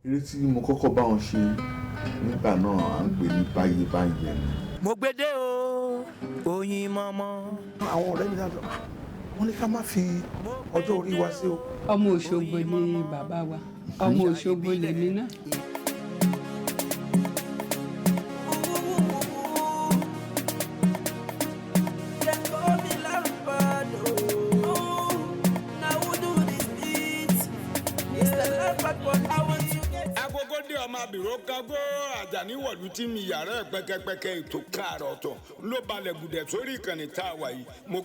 eré tí mo kọ́kọ́ bá wọn ṣe nígbà náà à ń pè ní báyé báyé ni. mo gbédè o oyin mọ́mọ́. àwọn ọ̀rẹ́ mi náà wọ́n ní ká má fi ọjọ́ orí wa sí o. ọmọ Òṣogbo ni bàbá wa, ọmọ Òṣogbo lèmi náà. abìrò kágó Àjàní wọ̀lú tí mi yàrá ẹ̀ pẹ́kẹ́pẹ́kẹ́ ètò káàrọ̀ ọ̀tọ̀ ló balẹ̀ gùdẹ̀ sórí ìkànnì tá a wà yìí mo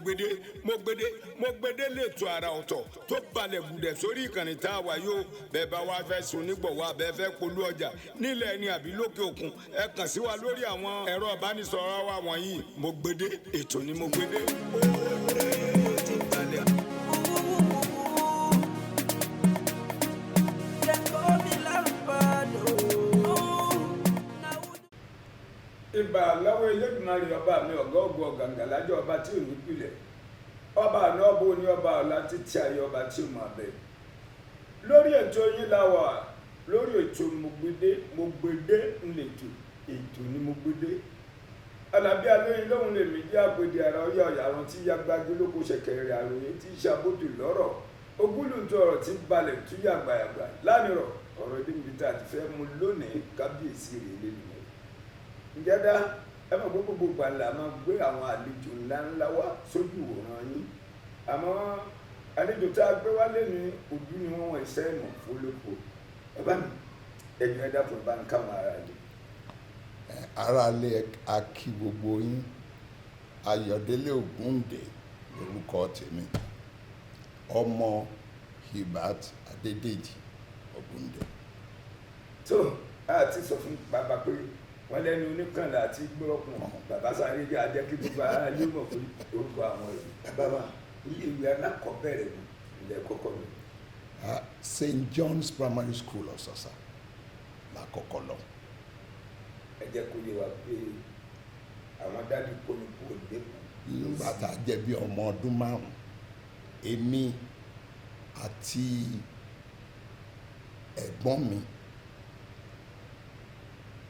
gbédé lẹ́tọ̀ ara ọ̀tọ̀ tó balẹ̀ gùdẹ̀ sórí ìkànnì tá a wà yìí ó bẹ́ẹ̀ bá wá fẹ́ sun nígbọ̀wọ́ abẹ́ fẹ́ polú ọjà nílẹ̀ ẹni àbí lókè òkun ẹ kàn sí wa lórí àwọn ẹ̀rọ ìbánisọ̀rọ̀ wa wọ̀nyí mo gbédé ètò ni mo gbédé ó ti balẹ̀. Ìbà lọ́wọ́ Elédùmarè ọba mi ọ̀gọ́ọ̀gọ́ gàǹgàlájọ́ ọba tí ò ní pilẹ̀ ọba àná ọba òní ọba ọ̀la títí ayé ọba tí ò máa bẹ̀. Lórí ètò yín la wà lórí ètò mo gbédé ńlẹ̀tò ètò ni mo gbédé. Alábí alóyin lóhun lè mí jẹ́ àgbèdè ara ọyá ọ̀yà àwọn tí yágbájú lóko ṣẹ̀kẹ̀rẹ̀ àròyé tí ṣàbòdì lọ́rọ̀ ogúnlùntò ọ̀rọ̀ tí balẹ̀ tún yàgbàyàgbà lánìrọ̀ ọ̀rọ̀ ibi níbi tá a ti fẹ́ mu lónìí kábíyèsí rèé lẹ́nu. Ǹjẹ́dá ẹ mọ̀ gbogbo gbàlà máa gbé àwọn àlejò ńláńlá wá sójú ìwòran yín àmọ́ àlejò tá a gbé wá lẹ́nu ojú ni wọ́n ẹsẹ̀ ìmọ̀ fólópo bàbá mi ẹ̀jọ̀ ẹ̀dá fún bá ń káwọn ará lè. Ará lè a kí gbogbo yín Ayọ̀délé Ògúndé lórúkọ tèmi ọmọ Hibat Adédèjì Ògúndé. tó a ti sọ fún bàbá pé wọ́n lẹ́nu oníkànlá àti gbọ́rọ̀kùn bàbá sáré jẹ́ ajẹ́ kí gbogbo ara lé mọ̀ pé orúkọ àwọn èèyàn bàbá ilé ìwé alákọ̀ọ́bẹ̀rẹ̀ mi ilẹ̀ kọ́kọ́ mi. St. John's Primary School Ọ̀sọ̀sà lákọ̀ọ́kọ́ lọ. ẹ jẹ́ kó yé wa pé àwọn dádì kóníkó lẹ́kọ̀ọ́. nígbà tá a jẹ́ bí ọmọ ọdún márùn-ún èmi àti ẹ̀gbọ́n mi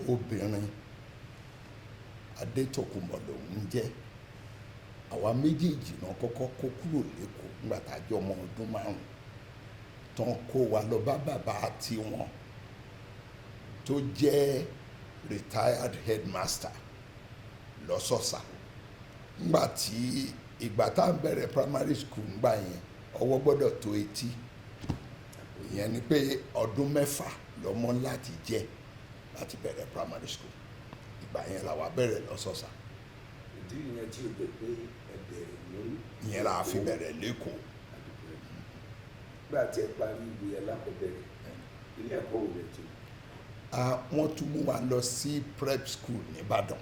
obìnrin Adétòkùnbọ̀ lòun jẹ́ àwa méjèèjì náà kọ́kọ́ kó kúrò lẹ́kọ̀ọ́ nígbà tá a jẹ́ ọmọ ọdún márùn-ún tán kó wa lọ bá bàbá tiwọn tó jẹ́ retired headmaster lọ́sọ̀sà nígbà tí ìgbà tá à ń bẹ̀rẹ̀ primary school ńgbà yẹn ọwọ́ gbọ́dọ̀ tó etí ìyẹn ni pé ọdún mẹ́fà lọ́mọ láti jẹ́ láti bẹ̀rẹ̀ primary school ìgbà yẹn la wá bẹ̀rẹ̀ lọ́sọ̀sà. ìdí ìyẹn tí o gbé pé ẹ bẹ̀rẹ̀ lórí. ìyẹn la fi bẹ̀rẹ̀ lẹ́kọ̀ọ́. nígbà tí ẹ parí ìwé alákọ̀ọ́bẹ̀rẹ̀ ilé ẹ̀kọ́ wo lẹ tó. wọ́n tún mú wa lọ sí prep school nìbàdàn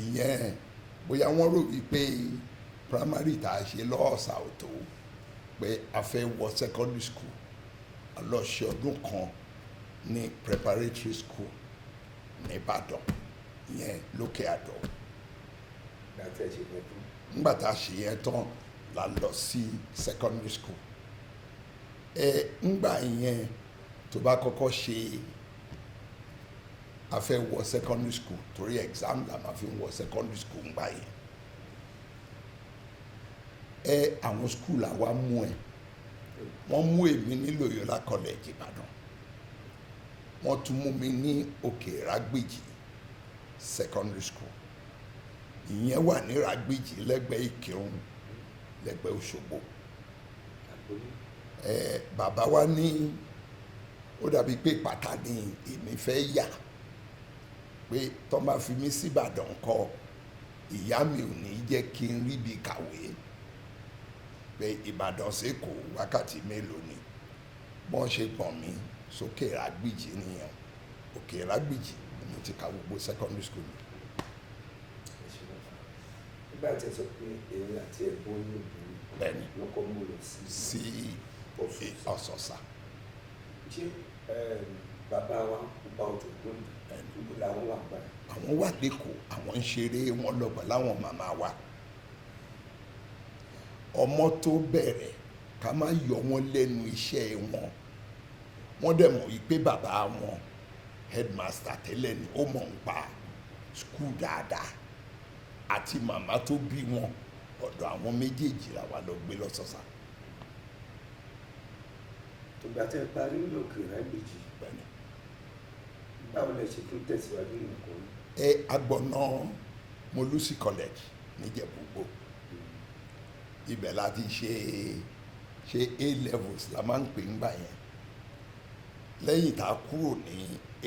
ìyẹn bóyá wọ́n rò wípé primary tá a ṣe lọ́ọ̀sà ò tó pé a fẹ́ wọ secondary school a lọ ṣe ọdún kan ní preparatory school nìbàdàn ìyẹn lókè àdó. nígbà tá a ṣe yẹn tán la lọ sí secondary school ńgbà yẹn tó bá kọ́kọ́ ṣe a fẹ́ wọ secondary school torí exam la máa fi wọ secondary school ńgbà yẹn àwọn school àwa mú wọ́n mú èmi ní Loyola College Ìbàdàn wọ́n tún mú mi ní Òkè Ìrágbèjì secondary school ìyẹn wà ní Ìrágbèjì lẹ́gbẹ̀ẹ́ Ìkírun lẹ́gbẹ̀ẹ́ Òṣogbo bàbá wa ní ó dàbí pé pàtà ni èmi fẹ́ yà pé tó bá fi mí sí Ìbàdàn kọ́ ìyá mi ò ní jẹ́ kí n rí bí kàwé pé Ìbàdàn sẹ́kọ̀ọ́ wákàtí mélòó ni bọ́n ṣe pọ̀n mí sókè Ìrágbèjì nìyẹn Òkè Ìrágbèjì mo ti ka gbogbo secondary school mi. nígbà tí ẹ sọ pé èyí àti ẹ̀gbọ́n yóò bẹ́ẹ̀ni wọ́n kọ́ mú lọ sí Ọ̀sọ̀sà. ṣé bàbá wa bá ọjọ́ gbọ́ndé níbo làwọn wà gbà. àwọn wà lẹ́kọ̀ọ́ àwọn ń ṣeré wọn lọ pẹ̀lú àwọn màmá wa ọmọ tó bẹ̀rẹ̀ ká má yọ wọn lẹ́nu iṣẹ́ wọn wọ́n dẹ̀ mọ̀ wípé bàbá wọn headmaster tẹ́lẹ̀ ni ó mọ̀ ń pa skul dáadáa àti màmá tó bí wọn ọ̀dọ̀ àwọn méjèèjì la wà lọ gbé lọ́sọ̀ọ̀sà. ìgbà tẹ́ ẹ parí ní òkè rágbèjì báwo lẹ ṣe tún tẹ̀síwájú nínú ẹ̀kọ́ yìí. agbọ̀nà Molusi College níjẹ̀búgbò ibẹ̀ láti ṣe A-levels la máa ń pè ń gbà yẹn lẹ́yìn tá a kúrò ní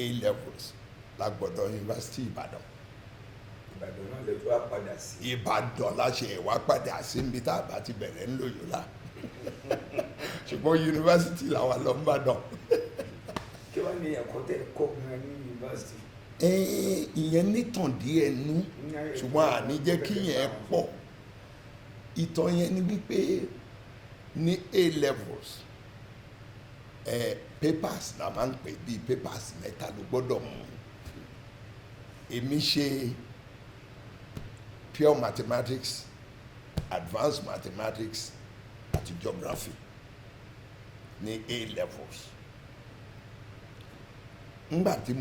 A-levels la gbọ́dọ̀ University Ìbàdàn. Ìbàdàn náà lè tó wá padà sí. Ìbàdàn la ṣe wá padà sí níbi tá a bá ti bẹ̀rẹ̀ ń lò yó la ṣùgbọ́n yunifásitì làwa lọ ń bàdàn. kí wàá ní ẹ̀kọ́ tẹ̀ kọ́ gan ní yunifásitì. ìyẹn nítàn díẹ̀ nú ṣùgbọ́n àní jẹ́ kí yẹn pọ̀ ìtàn yẹn ni wípé ní A-levels papers la máa ń pè bíi papers mẹ́ta ló gbọ́dọ̀ mú èmi ṣe pure mathematics advanced mathematics àti geography ní A-levels ngbà tí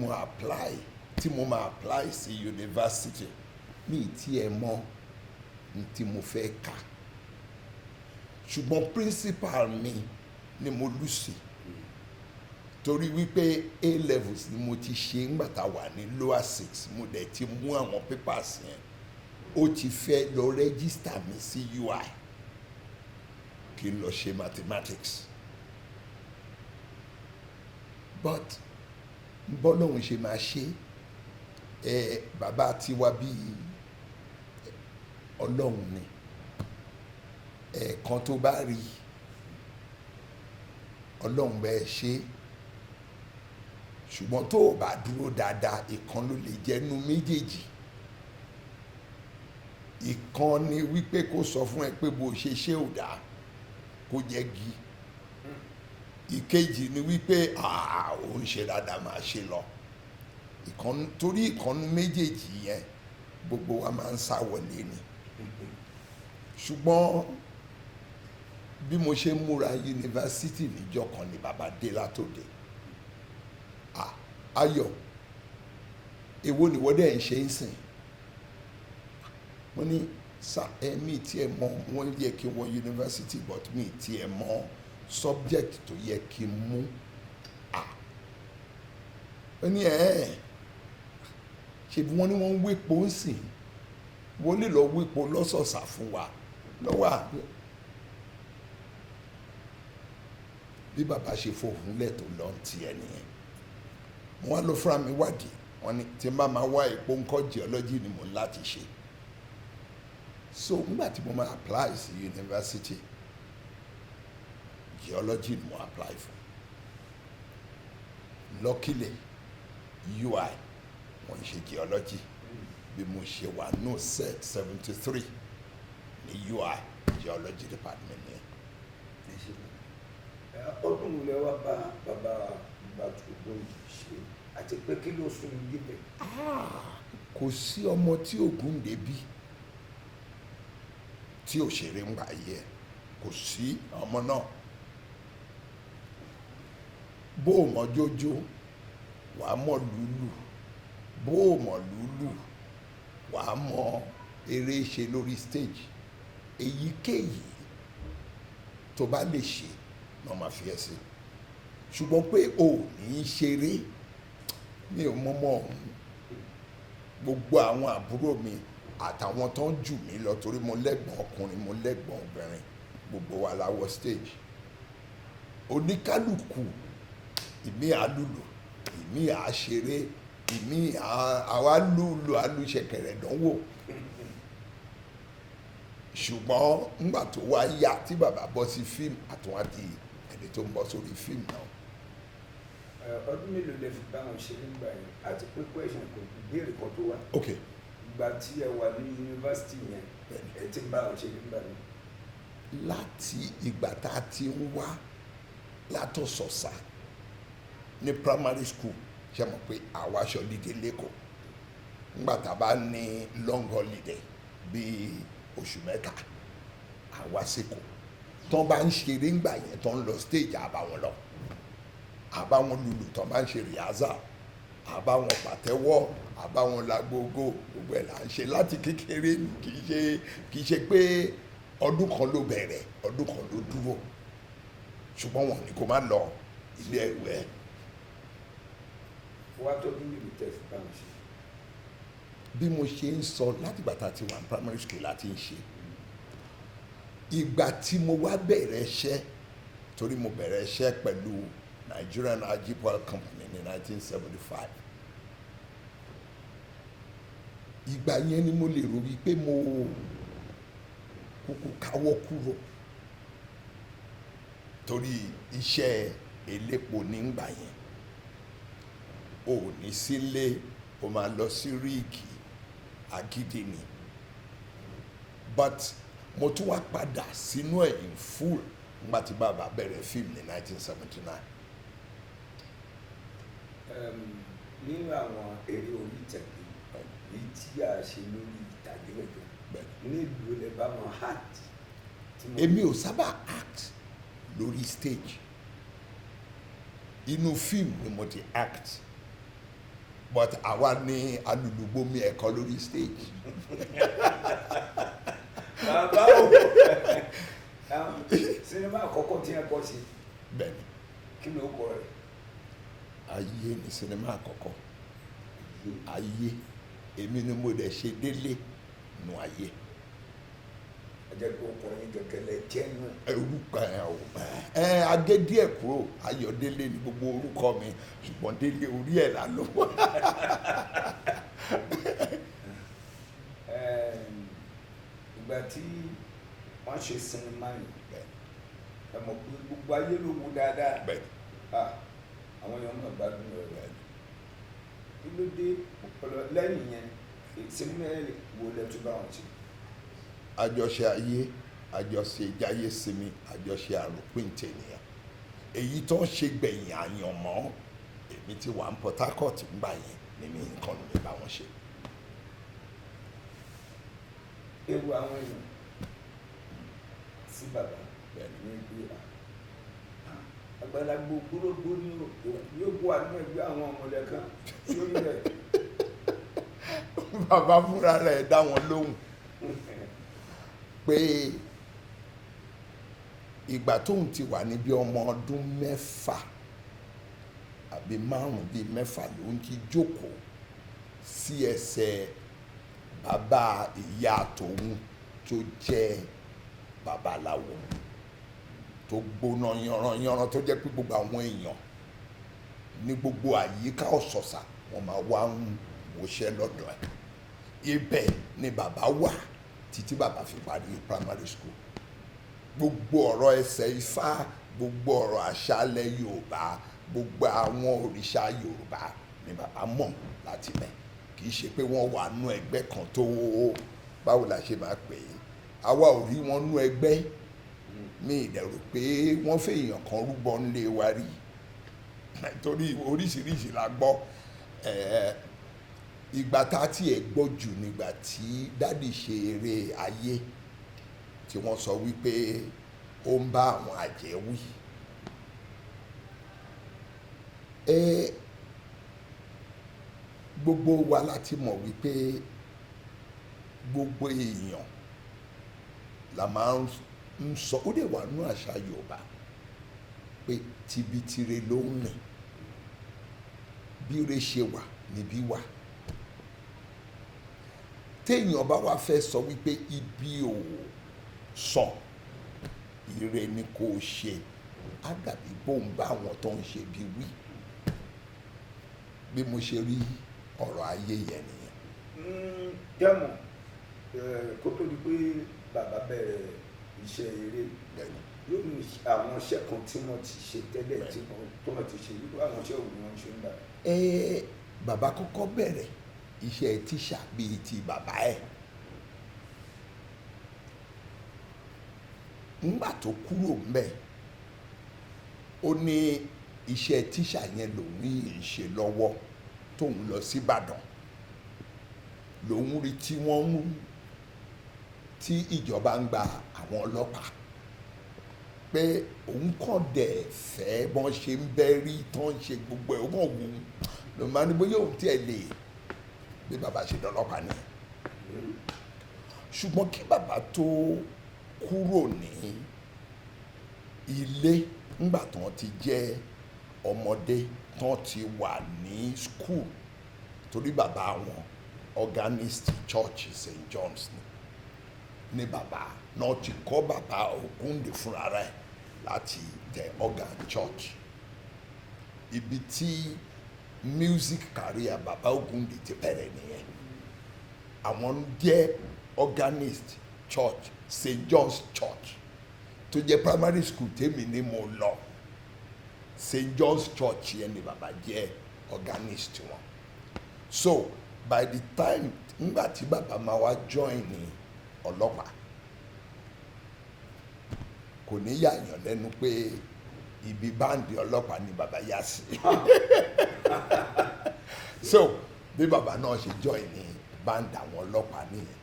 mo máa apply sí university mi tí ẹ mọ̀ tí mo fẹ́ kà ṣùgbọ́n principal mi ni Molusi torí wípé A-levels ni mo ti ṣe ngbà tá a wà ní lower 6 mo dẹ̀ ti mú àwọn papers yẹn ó ti fẹ́ lọ register mi sí UI kí n lọ ṣe mathematics but bọ́lọ́hún ṣe máa ṣe bàbá tiwa bíi ọlọ́run ni ẹ̀ẹ̀kan tó bá rí ọlọ́run bẹ́ẹ̀ ṣe ṣùgbọ́n tó o bá dúró dáadáa ìkan ló lè jẹ́nu méjèèjì ìkan ni wípé kó sọ fún ẹ pé bó ṣe ṣe ò dáa kó jẹ́ gi ìkejì ni wípé ò ń ṣe dáadáa máa ṣe lọ torí ìkànnì méjèèjì yẹn gbogbo wa máa ń sá wọlé ni ṣùgbọ́n bí mo ṣe múra yunifásitì níjọ́ kan ni bàbá dé látòde Ayọ̀ èwo ni wọ́n dẹ̀ ń ṣe ń sìn wọ́n ní mi tí ẹ mọ̀ wọ́n yẹ kí wọ́n yunifásitì but mi tí ẹ mọ̀ subject tó yẹ kí n mú wọ́n ní ṣe bí wọ́n ní wọ́n ń wépo ń sìn wọ́n lè lọ wépo lọ́sọ̀ọ̀sà fún wa lọ́wọ́ bí bàbá ṣe fòun lẹ̀ tó lọ ti ẹ̀ nìyẹn mo wá lọ fúnra mi wádìí wọ́n ní tí n bá máa wá epo ńkọ́ geology ni mo ń láti ṣe so nígbà tí mo máa apply sí university geology ni mo apply fún luckily UI wọ́n ṣe geology bí mo ṣe wà no set 73 ní UI geology department ni. ọdún wo lẹ wá bá bàbá Ògúndé ṣe àti pé kí ló sún un débẹ̀. kò sí ọmọ tí Ògúndé bí tí òṣèré ń gbà yẹ kò sí ọmọ náà bó o mọ jójó wàá mọ lùlù bó o mọ lùlù wàá mọ eré ṣe lórí stage èyíkéyìí tó bá lè ṣe náà máa fi ẹ́ sí ṣùgbọ́n pé o ní í ṣeré mi ò mọ́mọ́ ọ̀hún gbogbo àwọn àbúrò mi àtàwọn tó ń jù mí lọ torí mo lẹ́gbọ̀n ọkùnrin mo lẹ́gbọ̀n obìnrin gbogbo wa la wọ stage oníkálùkù ìmí àlùlù ìmí àṣeré ìmí àwa lùlù àlùṣẹ̀kẹ̀rẹ̀ dánwò ṣùgbọ́n ńgbà tó wá yá tí bàbá bọ́ sí fíìmù àtúwá di ẹni tó ń bọ́ sórí fíìmù náà. ọdún mélòó lè fi bá wọn ṣe nígbà yẹn àti pé question kò béèrè kan tó wá. ok ìgbà tí ẹ wà ní yunifásitì yẹn ẹ ti bá wọn ṣe nígbà yẹn. láti ìgbà tá a ti ń wá látọ̀sọ̀sà ní primary school ṣe mọ̀ pé àwa aṣọ lídé lẹ́kọ̀ọ́ ńgbà tá a bá ní long holiday bíi oṣù mẹ́ta àwa sẹ́kọ̀ọ́ tán bá ń ṣeré ńgbà yẹn tán ń lọ stage àbáwọn lọ àbáwọn lùlù tó máa ń ṣe rìhásà àbáwọn pàtẹ́wọ́ àbáwọn lágbógó gbogbo ẹ̀ là ń ṣe láti kékeré kì í ṣe pé ọdún kan ló bẹ̀rẹ̀ ọdún kan ló dúró ṣùgbọ́n wọn ni kò má lọ ilé ẹ̀wẹ̀. wá tó bí ìlú tẹ̀sí báwọn ṣe. bí mo ṣe ń sọ láti ìgbà tá a ti wà ní primary school láti ń ṣe ìgbà tí mo wá bẹ̀rẹ̀ iṣẹ́ torí mo bẹ̀rẹ̀ iṣẹ́ pẹ̀lú Nigerian Agipol Company ní 1975 ìgbà yẹn ni mo lè rò wípé mo kúkú káwọ́ kúrò torí iṣẹ́ elépo nígbà yẹn ò ní sílé o máa lọ sí ríìgì agídí ni but mo tún wá padà sínú ẹ̀ in full nígbà tí bàbá bẹ̀rẹ̀ fíìmù ní 1979. nínú àwọn eré orí ìtàgé èyí tí a ṣe lórí ìtàgé lẹ́jọ́ ní ìlú lè bá wọn act. èmi ò sábà act lórí stage inú fíìmù ni mo ti act but àwa ní alùlùgbòmí ẹ̀kọ́ lórí stage. bàbá o sinimá àkọ́kọ́ tí ẹ kọ́ sí bẹ́ẹ̀ni kí ló kọ rẹ̀. ayé ni sinimá àkọ́kọ́ ayé èmi ni mo dẹ̀ ṣe délé nu ayé. ẹjẹ kó kọ yín kẹkẹlẹ jẹ nù. orúkọ ẹ agédé ẹ kúrò Ayọ̀délé ni gbogbo orúkọ mi ṣùgbọ́n délé orí ẹ̀ là ló wà. ìgbà tí wọ́n ṣe sinimá yìí ẹ mọ̀ pé gbogbo ayé ló wù dáadáa àwọn èèyàn náà gbádùn rẹ̀ kí ló dé ọpọlọ lẹ́yìn yẹn sinimá wo lẹ́tọ́ bá wọn ṣe. àjọṣe ayé àjọṣe ìjáyé sinmi àjọṣe àròpin tènìyàn èyí tó ń ṣe gbẹ̀yìn àyànmọ́ èmi ti wà ní Port Harcourt ńgbà yẹn nínú nǹkan mi bá wọn ṣe. ewu àwọn èèyàn sí bàbá ní ibi àgbàlagbò gbólógbó ní yóò bó àdúgbò ẹgbẹ́ àwọn ọmọdé kan lórí rẹ̀. bàbá fúnra rẹ̀ dá wọn lóhùn pé ìgbà tóun ti wà níbi ọmọ ọdún mẹ́fà àbí márùn bíi mẹ́fà ló ń ti jókòó sí ẹsẹ̀ bàbá ìyá tòun tó jẹ́ babaláwo tó gbóná yanranyanran tó jẹ́ pé gbogbo àwọn èèyàn ní gbogbo àyíká ọ̀sọ̀sà wọ́n máa wá ń wòṣẹ́ lọ́dọ̀ ẹ̀ ibẹ̀ ni bàbá wà títí bàbá fi parí primary school gbogbo ọ̀rọ̀ ẹsẹ̀ ifá gbogbo ọ̀rọ̀ àṣálẹ̀ Yorùbá gbogbo àwọn òrìṣà Yorùbá ni bàbá mọ̀ láti bẹ̀ kì í ṣe pé wọ́n wà nú ẹgbẹ́ kan tó báwo la ṣe máa pè é àwa ò rí wọn nú ẹgbẹ́ mi ìdẹ̀rù pé wọ́n fẹ́ èèyàn kan rúbọ ńlé wa rí torí oríṣiríṣi la gbọ́ ìgbà tá a tiẹ̀ gbọ́ jù nígbà tí dádì ṣe eré ayé tí wọ́n sọ wípé ó ń bá àwọn àjẹ́ wí gbogbo wa láti mọ̀ wípé gbogbo èèyàn la máa ń sọ ó dẹ̀ wà nú àṣà Yorùbá pé tibitire ló ń rìn bí ire ṣe wà níbí wà téèyàn bá wá fẹ́ sọ wípé ibi ò sàn ire ni kò ṣe á dàbí bóun bá àwọn tó ń ṣe bí wí bí mo ṣe rí ọ̀rọ̀ ayé yẹn nìyẹn. jẹ́mọ̀ kó tó di pé bàbá bẹ̀rẹ̀ iṣẹ́ eré yóò ní àwọn iṣẹ́ kan tí wọ́n ti ṣe tẹ́lẹ̀ tí wọ́n ti ṣe irú àwọn iṣẹ́ òun ni wọ́n ṣe ń gbà. bàbá kọ́kọ́ bẹ̀rẹ̀ iṣẹ́ tíṣà bíi ti bàbá ẹ̀ ńgbà tó kúrò ńbẹ̀ ó ní iṣẹ́ tíṣà yẹn lòun yìí ń ṣe lọ́wọ́ tóun lọ sí Ìbàdàn lòun rí tí ìjọba ń gba àwọn ọlọ́pàá pé òun kàn dẹ̀ fẹ́ bọ́n ṣe ń bẹ́rí tán ṣe gbogbo ẹ̀ ó kàn wù ú ló máa ní bóyá òun tiẹ̀ lè bí bàbá ṣe dọ́lọ́pàá nìyẹn ṣùgbọ́n kí bàbá tó kúrò ní ilé ńgbà tán ti jẹ́ ọmọdé tán ti wà ní school torí bàbá wọn organist church St. John's ní bàbá náà ti kọ́ bàbá Ògúndé fúnra rẹ̀ láti tẹ organ church ibi tí music career bàbá Ògúndé ti bẹ̀rẹ̀ nìyẹn àwọn jẹ́ organist church St. John's church tó jẹ́ primary school tèmi ni mo lọ St. John's church yẹn ni bàbá jẹ́ organist wọn so by the time nígbà tí bàbá máa wá join ní ọlọ́pàá kò ní yàyàn lẹ́nu pé ibi báńdì ọlọ́pàá ni bàbá yá sí so bí bàbá náà ṣe join ní báńdì àwọn ọlọ́pàá nìyẹn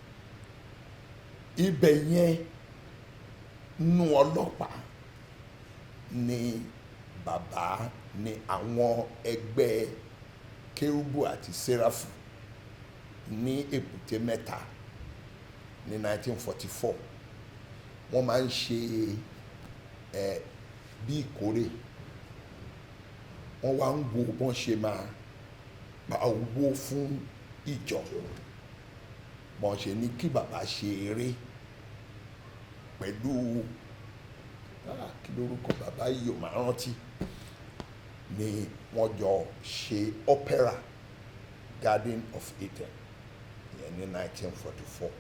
ibẹ̀ yẹn nú ọlọ́pàá ni bàbá ni àwọn ẹgbẹ́ kérúbù àti séráfù ní Èbúté Mẹ́ta ní 1944 wọ́n máa ń ṣe bí ìkórè wọ́n wá ń wo bọ́n ṣe máa pa owó fún ìjọ bọ́n ṣe ní kí bàbá ṣe eré pẹ̀lú kí lórúkọ bàbá yìí ò máa rántí ni wọ́n jọ ṣe opera Garden of Eden ìyẹn ní 1944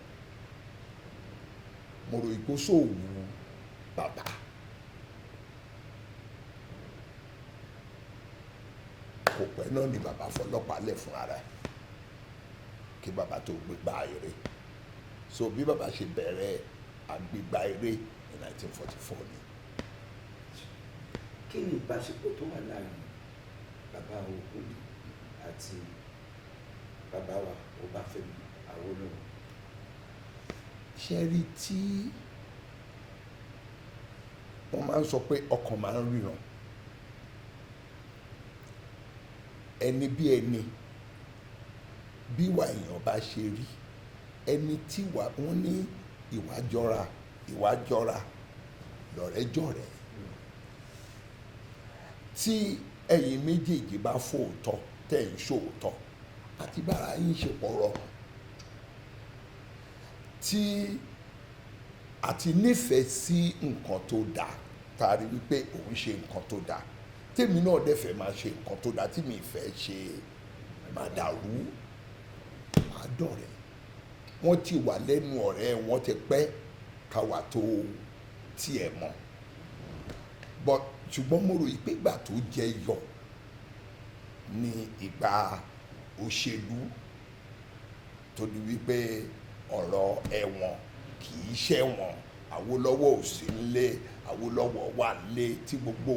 mo rò ìkóṣòwò bàbá kò pẹ́ náà ni bàbá fọlọ́pàá lẹ̀ fún ara ẹ̀ kí bàbá tó gbégbá eré so bí bàbá ṣe bẹ̀rẹ̀ àgbégbá eré ní 1944 ni. kí ni ìbáṣepọ̀ tó wà láàrin bàbá Ògúndé àti bàbá wa Ọbáfẹ́mi Awólọ́wọ̀? ṣe rí tí wọ́n máa ń sọ pé ọkàn máa ń ríran ẹni bí ẹni bí ìwà èèyàn bá ṣe rí ẹni tí wọ́n ní ìwà jọra lọ̀rẹ́ jọ̀rẹ́ tí ẹ̀yin méjèèjì bá fòótọ́ tẹ̀ ń ṣòótọ́ àti bára yín ṣe pọ̀ rọrùn tí àti nífẹ̀ẹ́ sí nǹkan tó dáa tàrí wípé òun ṣe nǹkan tó dáa tèmi náà dẹ́fẹ̀ẹ́ máa ṣe nǹkan tó dáa tí mi fẹ́ ṣe màdàrú àádọ́rẹ́ wọ́n ti wà lẹ́nu ọ̀rẹ́ wọn ti pẹ́ káwa tó tiẹ̀ mọ̀ but ṣùgbọ́n mo rò pé ìgbà tó jẹ yọ ní ìgbà òṣèlú tó di wípé ọ̀rọ̀ ẹ̀wọ̀n kì í ṣẹ̀wọ̀n Awólọ́wọ̀ ò sí nílé Awólọ́wọ̀ wà nílé tí gbogbo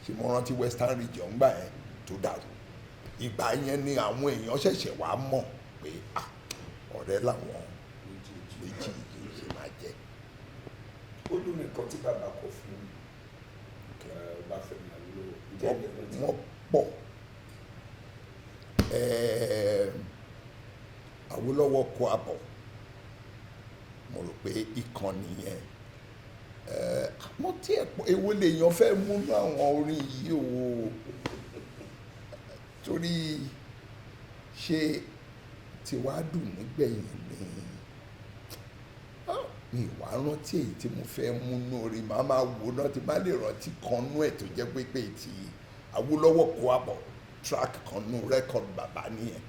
ṣe mo rántí Western Region gbà yẹn tó dàrú ìgbà yẹn ni àwọn èèyàn ṣẹ̀ṣẹ̀ wá mọ̀ pé ọ̀rẹ́ làwọn méjì yìí ṣe máa jẹ́. ó dùn nìkan tí bàbá kọ fún Ọbáfẹ́mi Awólọ́wọ̀ wọ́n pọ̀ Awólọ́wọ̀ kó àbọ̀ mo rò pé ìkànnì yẹn àwọn tí èwo lèèyàn fẹ́ mú àwọn orin yìí o torí ṣe tiwa dùn nígbẹ̀yìn ni ìwà rántí èyí tí mo fẹ́ mú nú orin màá máa wò náà tí bá lè rántí kan nú ẹ̀ tó jẹ́ pé tí Awólọ́wọ̀ kó àbọ̀ track kan nú record bàbá nìyẹn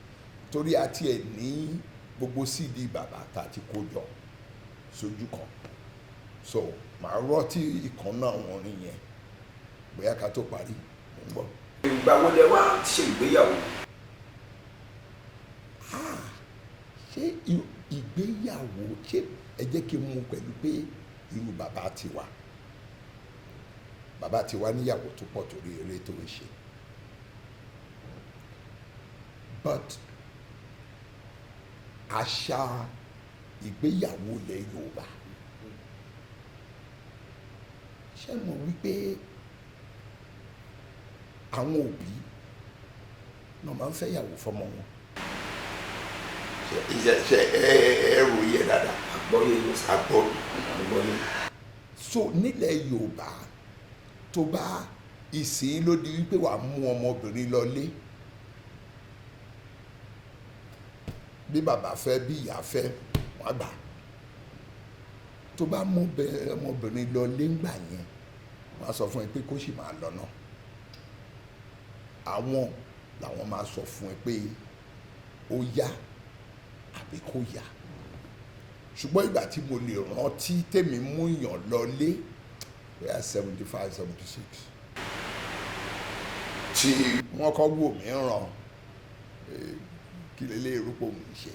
torí àti ẹ̀ ní gbogbo CD bàbá tá a ti kó jọ sójú kan so màá rántí ìkan náà àwọn orin yẹn bóyá ká tó parí mo ń bọ̀. ìgbà wo lẹ wá ṣe ìgbéyàwó? ṣé ìgbéyàwó ṣé ẹ jẹ́ kí n mú pẹ̀lú pé irú bàbá tiwa níyàwó tó pọ̀ torí eré tó ń ṣe but àṣà ìgbéyàwó ilẹ̀ Yorùbá ṣé mọ̀ wípé àwọn òbí náà máa ń fẹ́ yàwó fọmọ wọn ṣe ẹrù yẹ dáadáa àgbọ́yé yóò sá àgbọ́yé. So nílẹ̀ Yorùbá tó bá ìsìn ló di wípé wàá mú ọmọbìnrin lọlé bí bàbá fẹ́ bí ìyá fẹ́ wọ́n gbà tó bá mú ọmọbìnrin lọlé ńgbà yẹn wọ́n á sọ fún ẹ pé kó sì máa lọ náà àwọn làwọn máa sọ fún ẹ pé ó yá àbí kó yá ṣùgbọ́n ìgbà tí mo lè rántí tèmi mú yàn lọlé bóyá 75, 76 tí wọ́n kọ́ wò mí ràn kí lélẹ́ ìrúpọ̀ mi ṣe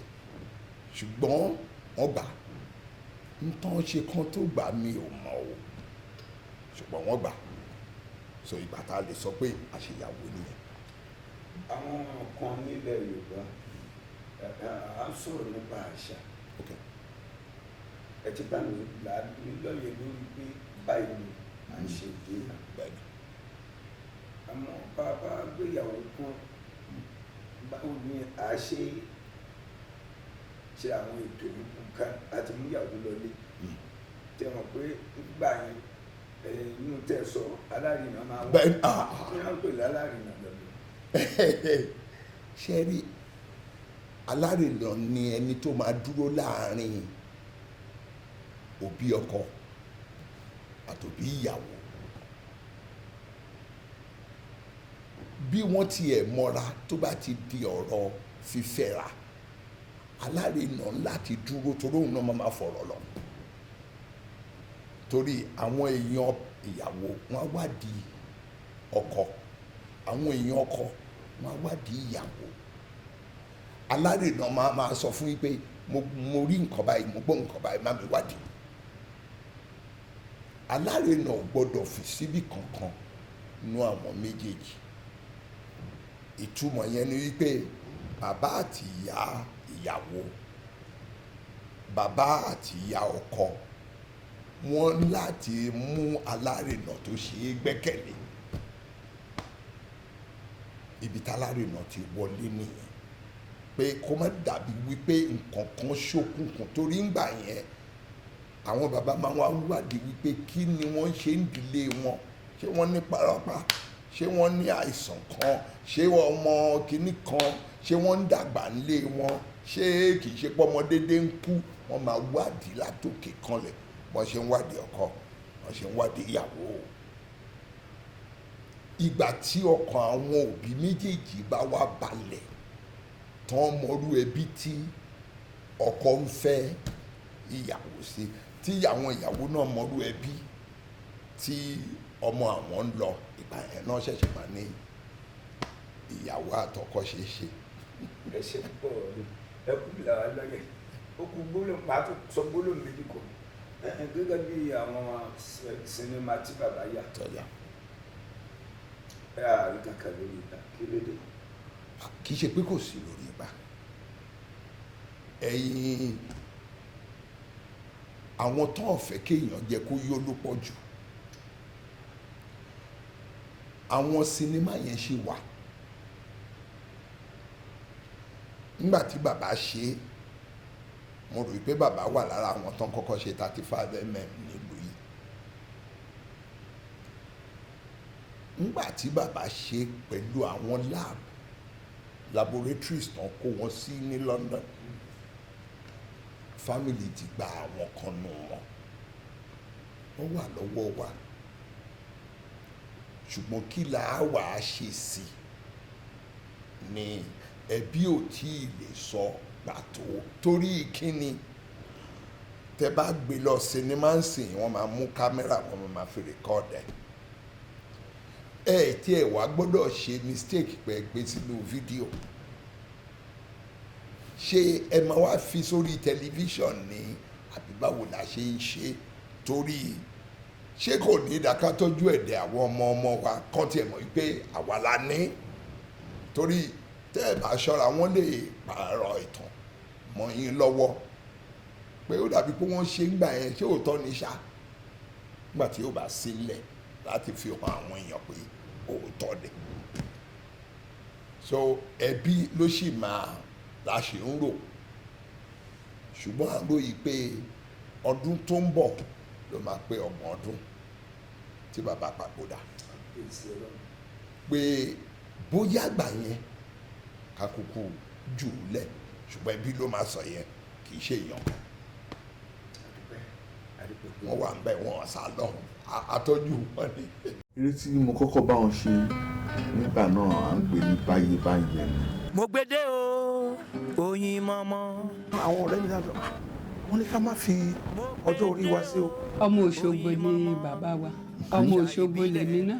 ṣùgbọ́n wọ́n gbà nǹkan ṣe kan tó gbà mí ò mọ̀ o ṣùgbọ́n wọ́n gbà so ìgbà tá a lè sọ pé àṣeyàwó nìyẹn. àwọn kan nílẹ̀ Yorùbá à ń sọ̀rọ̀ nípa àṣà ẹ ti bá mi lọ́yẹ̀ lórí pé báyìí ni à ń ṣe ìdílé bẹ́ẹ̀ni àmọ́ bàbá gbéyàwó kan báwo ni a ṣe àwọn ètò nǹkan láti múyàwó lọlé tẹ mọ̀ pé gbà yẹn inú tẹ sọ alárinà máa wà bẹ́ẹ̀ni kí wọ́n pè lálárinà lọlé. ṣe rí alárinà ni ẹni tó máa dúró láàrin òbí ọkọ àtòbí ìyàwó bí wọ́n tiẹ̀ mọ́ra tó bá ti di ọ̀rọ̀ fífẹ́ra alárinà láti dúró torí òun náà máa fọ̀rọ̀ lọ torí àwọn èèyàn ìyàwó wọn á wádìí ọkọ àwọn èèyàn ọkọ wọn á wádìí ìyàwó alárinà máa sọ fún yín pé mo rí nǹkan báyìí mo gbọ́ nǹkan báyìí má mi wádìí alárinà ò gbọ́dọ̀ fi síbì kankan nú àwọn méjèèjì ìtumọ̀ yẹn ni wípé bàbá àti ìyá ìyàwó bàbá àti ìyá ọkọ wọ́n láti mú alárinà tó ṣe é gbẹ́kẹ̀lé ibi tálárinà ti wọlé nìyẹn pé kó má dàbí wípé nǹkan kan ṣókùnkùn torí ńgbà yẹn àwọn bàbá máa wá wádìí wípé kí ni wọ́n ṣe ń dìlé wọn ṣé wọ́n ní parapa ṣé wọ́n ní àìsàn kan ṣé ọmọ kìíní kan ṣé wọ́n ń dàgbà nílé wọn ṣé kìí ṣe pọ́mọ dédé ń kú wọ́n máa wádìí látòkè kanlẹ̀ wọ́n ṣe ń wádìí ọkọ wọ́n ṣe ń wádìí ìyàwó ìgbà tí ọkàn àwọn òbí méjèèjì bá wá balẹ̀ tán mọrú ẹbí tí ọkọ ń fẹ́ ìyàwó sí tí àwọn ìyàwó náà mọrú ẹbí tí ọmọ àwọn ń lọ ìgbà yẹn náà ṣẹ̀ṣẹ̀ máa ní ìyàwó àtọkọ ṣe é ṣe. ẹ ṣe pọ̀ ẹ kú bí làwọn lọ́yẹ̀ ó kú gbólóhùn pàtó sọ gbólóhùn méjì kọ gẹ́gẹ́ bí àwọn sinimá tí bàbá yà tọ́jà ẹ àárín kankan lórí ìta kí ló dé. kì í ṣe pé kò sí lórí ìgbà ẹ̀yin àwọn tó ọ̀fẹ́ kéèyàn jẹ́ kó yó ló pọ̀ jù àwọn sinimá yẹn ṣì wà nígbà tí bàbá ṣe é mo rò pé bàbá wà lára àwọn tó ń kọ́kọ́ ṣe 35mm nílùú yìí nígbà tí bàbá ṣe pẹ̀lú àwọn laboratories tán kó wọn sí ní London family ti gba àwọn kan nù wọn wọ́n wà lọ́wọ́ wa ṣùgbọ́n kí là á wà á ṣe sí ni ẹbí ò tí ì lè sọ pàtó torí kíni tẹ bá gbé lọ sinimá ń sìn wọ́n máa mú kámẹ́rà wọ́n máa fi rìkọ́ọ̀dù ẹ̀ tí ẹ wá gbọ́dọ̀ ṣe mistake pé gbé sínú fídíò ṣé ẹ máa wá fi sórí tẹlifíṣàn ní àbí báwo la ṣe ń ṣe torí ṣé kò ní ìdáká tọ́jú ẹ̀dẹ̀ àwọn ọmọ wa kán tiẹ̀ mọ̀ pé àwa la ní torí tẹ́ ẹ bá ṣọ́ra wọ́n lè pààrọ̀ ìtàn mọ́ yín lọ́wọ́ pé ó dàbí pé wọ́n ṣe ń gbà yẹn ṣé òótọ́ ni ṣá nígbà tí yóò bá sílẹ̀ láti fi hàn àwọn èèyàn pé òótọ́ ni so ẹbí ló sì máa láṣẹ ń rò ṣùgbọ́n à ń ròyìn pé ọdún tó ń bọ̀ ló máa pé 30 ọdún tí bàbá papòdà pé bóyá àgbà yẹn kakúkú jù ú lẹ̀ ṣùgbọ́n ẹbí ló máa sọ yẹn kì í ṣe èèyàn kan wọ́n wà ń bẹ̀ wọ́n sá lọ àtọ́jú wọn ni. eré tí mo kọ́kọ́ bá wọn ṣe nígbà náà à ń pè ní báyé báyé ni. mo gbédè o oyin mọ́mọ́. àwọn ọ̀rẹ́ mi dájọ́ wọ́n ní ká má fi ọjọ́ orí wa sí o. ọmọ Òṣogbo ni bàbá wa ọmọ Òṣogbo lèmi náà.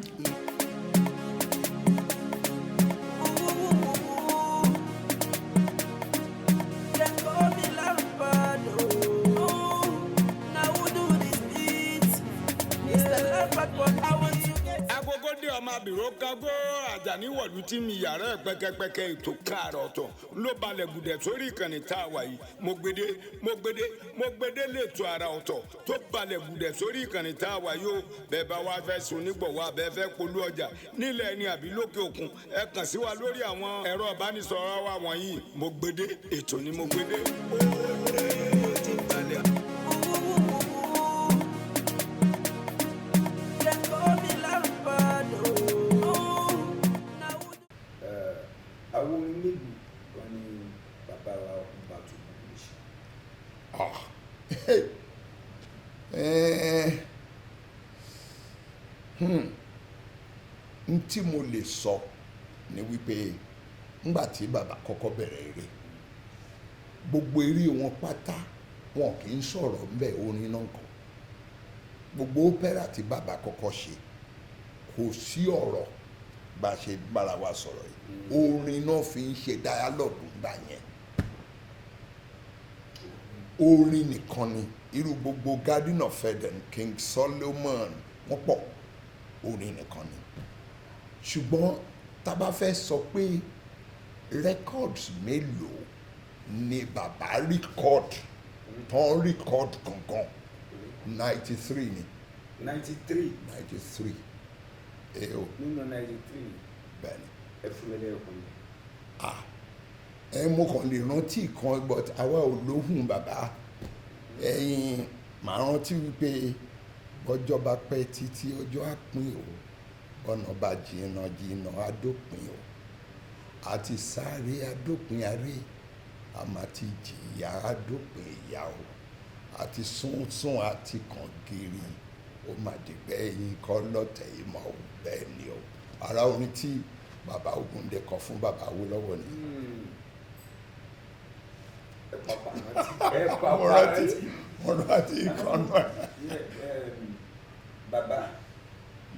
agogo dé ọmọ abìrò kágó Àjàní wọ̀lú tí mi yàrá ẹ̀ pẹ́kẹ́pẹ́kẹ́ ètò káàrọ̀ ọ̀tọ̀ ló balẹ̀ gùdẹ̀ sórí ìkànnì tá a wà yìí mo gbédé lẹ́tọ̀ ara ọ̀tọ̀ tó balẹ̀ gùdẹ̀ sórí ìkànnì tá a wà yìí o bẹ́ẹ̀ bá wá fẹ́ sun nígbọ̀wọ́ abẹ́ fẹ́ polú ọjà nílẹ̀ ẹni àbí lókè òkun ẹ kàn sí wa lórí àwọn ẹ̀rọ ìbánisọ̀rọ̀ wa wọ̀nyí mo gbédé ètò ni mo gbédé. àwọn onílù kan ní bàbá wa ọba tó kú ṣe. n tí mo lè sọ ni wípé ńgbà tí bàbá kọ́kọ́ bẹ̀rẹ̀ eré gbogbo eré wọn pátá wọn kì í sọ̀rọ̀ ńbẹ̀ orin náà kọ́ gbogbo ópẹ́rà tí bàbá kọ́kọ́ ṣe kò sí ọ̀rọ̀ bá a ṣe bára wa sọ̀rọ̀ yìí orin náà fi ń ṣe dialogue ńgbà yẹn orin nìkan ni irú gbogbo Garden of Eden King Solomon wọ́n pọ̀ orin nìkan ni ṣùgbọ́n tá bá fẹ́ sọ pé records mélòó ni bàbá record tán record gangan 93 ni 93 o nínú 93 bẹ́ẹ̀ni ẹ fún mi lẹ́yọ̀kan mo kàn lè rántí kan but àwa ò lóhùn bàbá ẹ̀yin màá rántí wípé ọjọ́ bá pẹ́ títí ọjọ́ á pín o ọ̀nà bá jìnnà jìnnà á dópin o àti sáré á dópin aré àmọ́ àti jìyà á dópin ìyà o àti súnsún àti kàn gírí ó mà dìgbẹ́ ẹ̀yìn kọ́ lọ́tẹ̀ yìí mọ́ o bẹ́ẹ̀ ni o ara orin tí bàbá Ògúndé kọ fún bàbá Awólọ́wọ̀ ni. mo rántí ìkànnì bàbá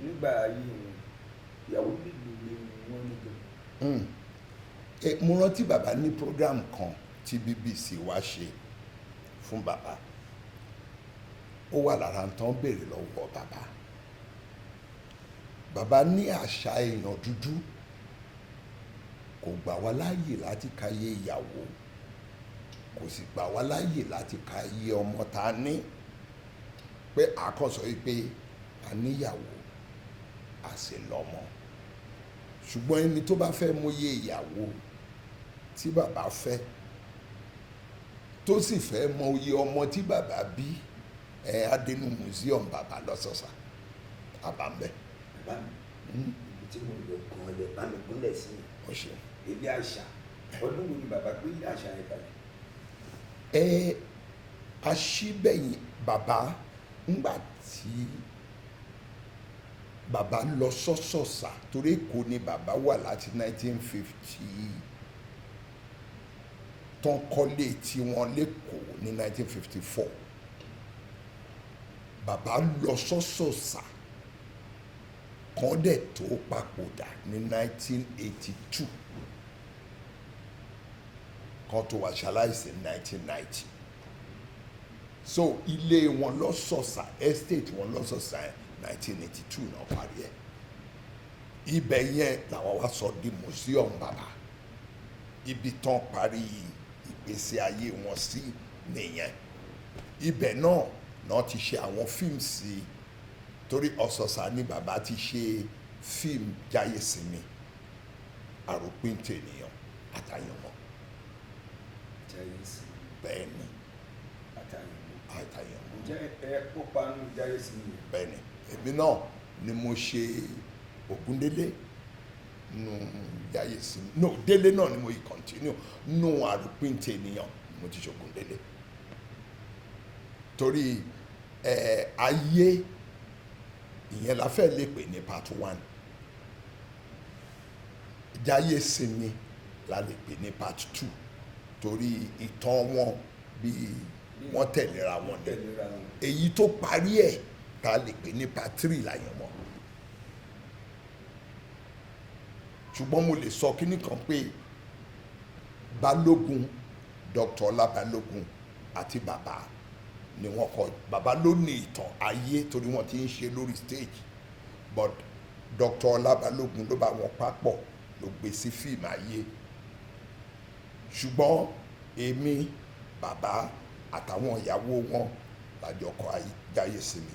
nígbà yìí ìyàwó nílùú ni wọ́n ní gan. mo rántí bàbá ní program kan tí BBC wá ṣe fún bàbá ó wà lára tán béèrè lọ́wọ́ bàbá ní àṣà èèyàn dúdú kò gbà wá láàyè láti káyé ìyàwó kò sì gbà wá láàyè láti káyé ọmọ tá a ní pé àkọsọ yìí pé a níyàwó a sì lọ́mọ ṣùgbọ́n ẹni tó bá fẹ́ mọyé ìyàwó tí bàbá fẹ́ tó sì fẹ́ mọyé ọmọ tí bàbá bí adẹnu museum bàbá lọ́sọ̀ọ̀sà àbámbẹ́. bàbá mi ibi tí mo lọ gan ẹ bá mi gúnlẹ̀ sí ó ṣe ilé àṣà ọdún wo ni bàbá gbé ilé àṣà yẹn kalẹ̀. aṣíbẹ̀yìn bàbá ńgbà tí bàbá lọ sọ́sọ̀sà torí Èkó ni bàbá wà láti 1950 tán kọ́lé tiwọn lẹ́kọ̀ọ́ ní 1954 bàbá lọ sọ́sọ̀sà kan dẹ̀ tó papòdà ní 1982 kan tó wá ṣaláìsí 1990 so ilé wọn lọ́sọ̀sà estate wọn lọ́sọ̀sà 1982 náà parí ẹ̀ ibẹ̀ yẹn làwọn wá sọ di museum bàbá ibi tán parí ìgbésí ayé wọn sí nìyẹn ibẹ̀ náà ti ṣe àwọn fíìmù sí torí Ọ̀sọ̀sà ni bàbá ti ṣe fíìmù Jáyèsínmi, Àròpin tènìyàn, Àtàyànmọ́. Jáyèsínmi. Bẹ́ẹ̀ ni. Àtàyànmọ́. Àtàyànmọ́. Ǹjẹ́ ẹ kópa nínú Jáyèsínmi? Bẹ́ẹ̀ ni, èmi náà ni mo ṣe Ògúndélé nù Jáyèsínmi, no Délé náà ni mo yìí continue nù Àròpin tènìyàn mo ti ṣe Ògúndélé. Torí ayé ìyẹn la fẹ́ lè pè ní part 1, Jáyèsínmi la lè pè ní part 2 torí ìtàn wọn bí wọ́n tẹ̀léra wọn ni. Èyí tó parí ẹ̀ ta lè pè ní part 3 l'Àyànmọ́. Ṣùgbọ́n mo lè sọ kíní kan pé Balógun, Dr. Ọlá Balógun àti bàbá ni wọ́n kọ, bàbá ló ní ìtàn ayé torí wọ́n ti ń ṣe lórí stage, but Dr. Ọlá Balógun ló bá wọn papọ̀ ló gbé sí fíìmù ayé. Ṣùgbọ́n èmi, bàbá àtàwọn ìyàwó wọn lájọ kọ Jáyèsínmi,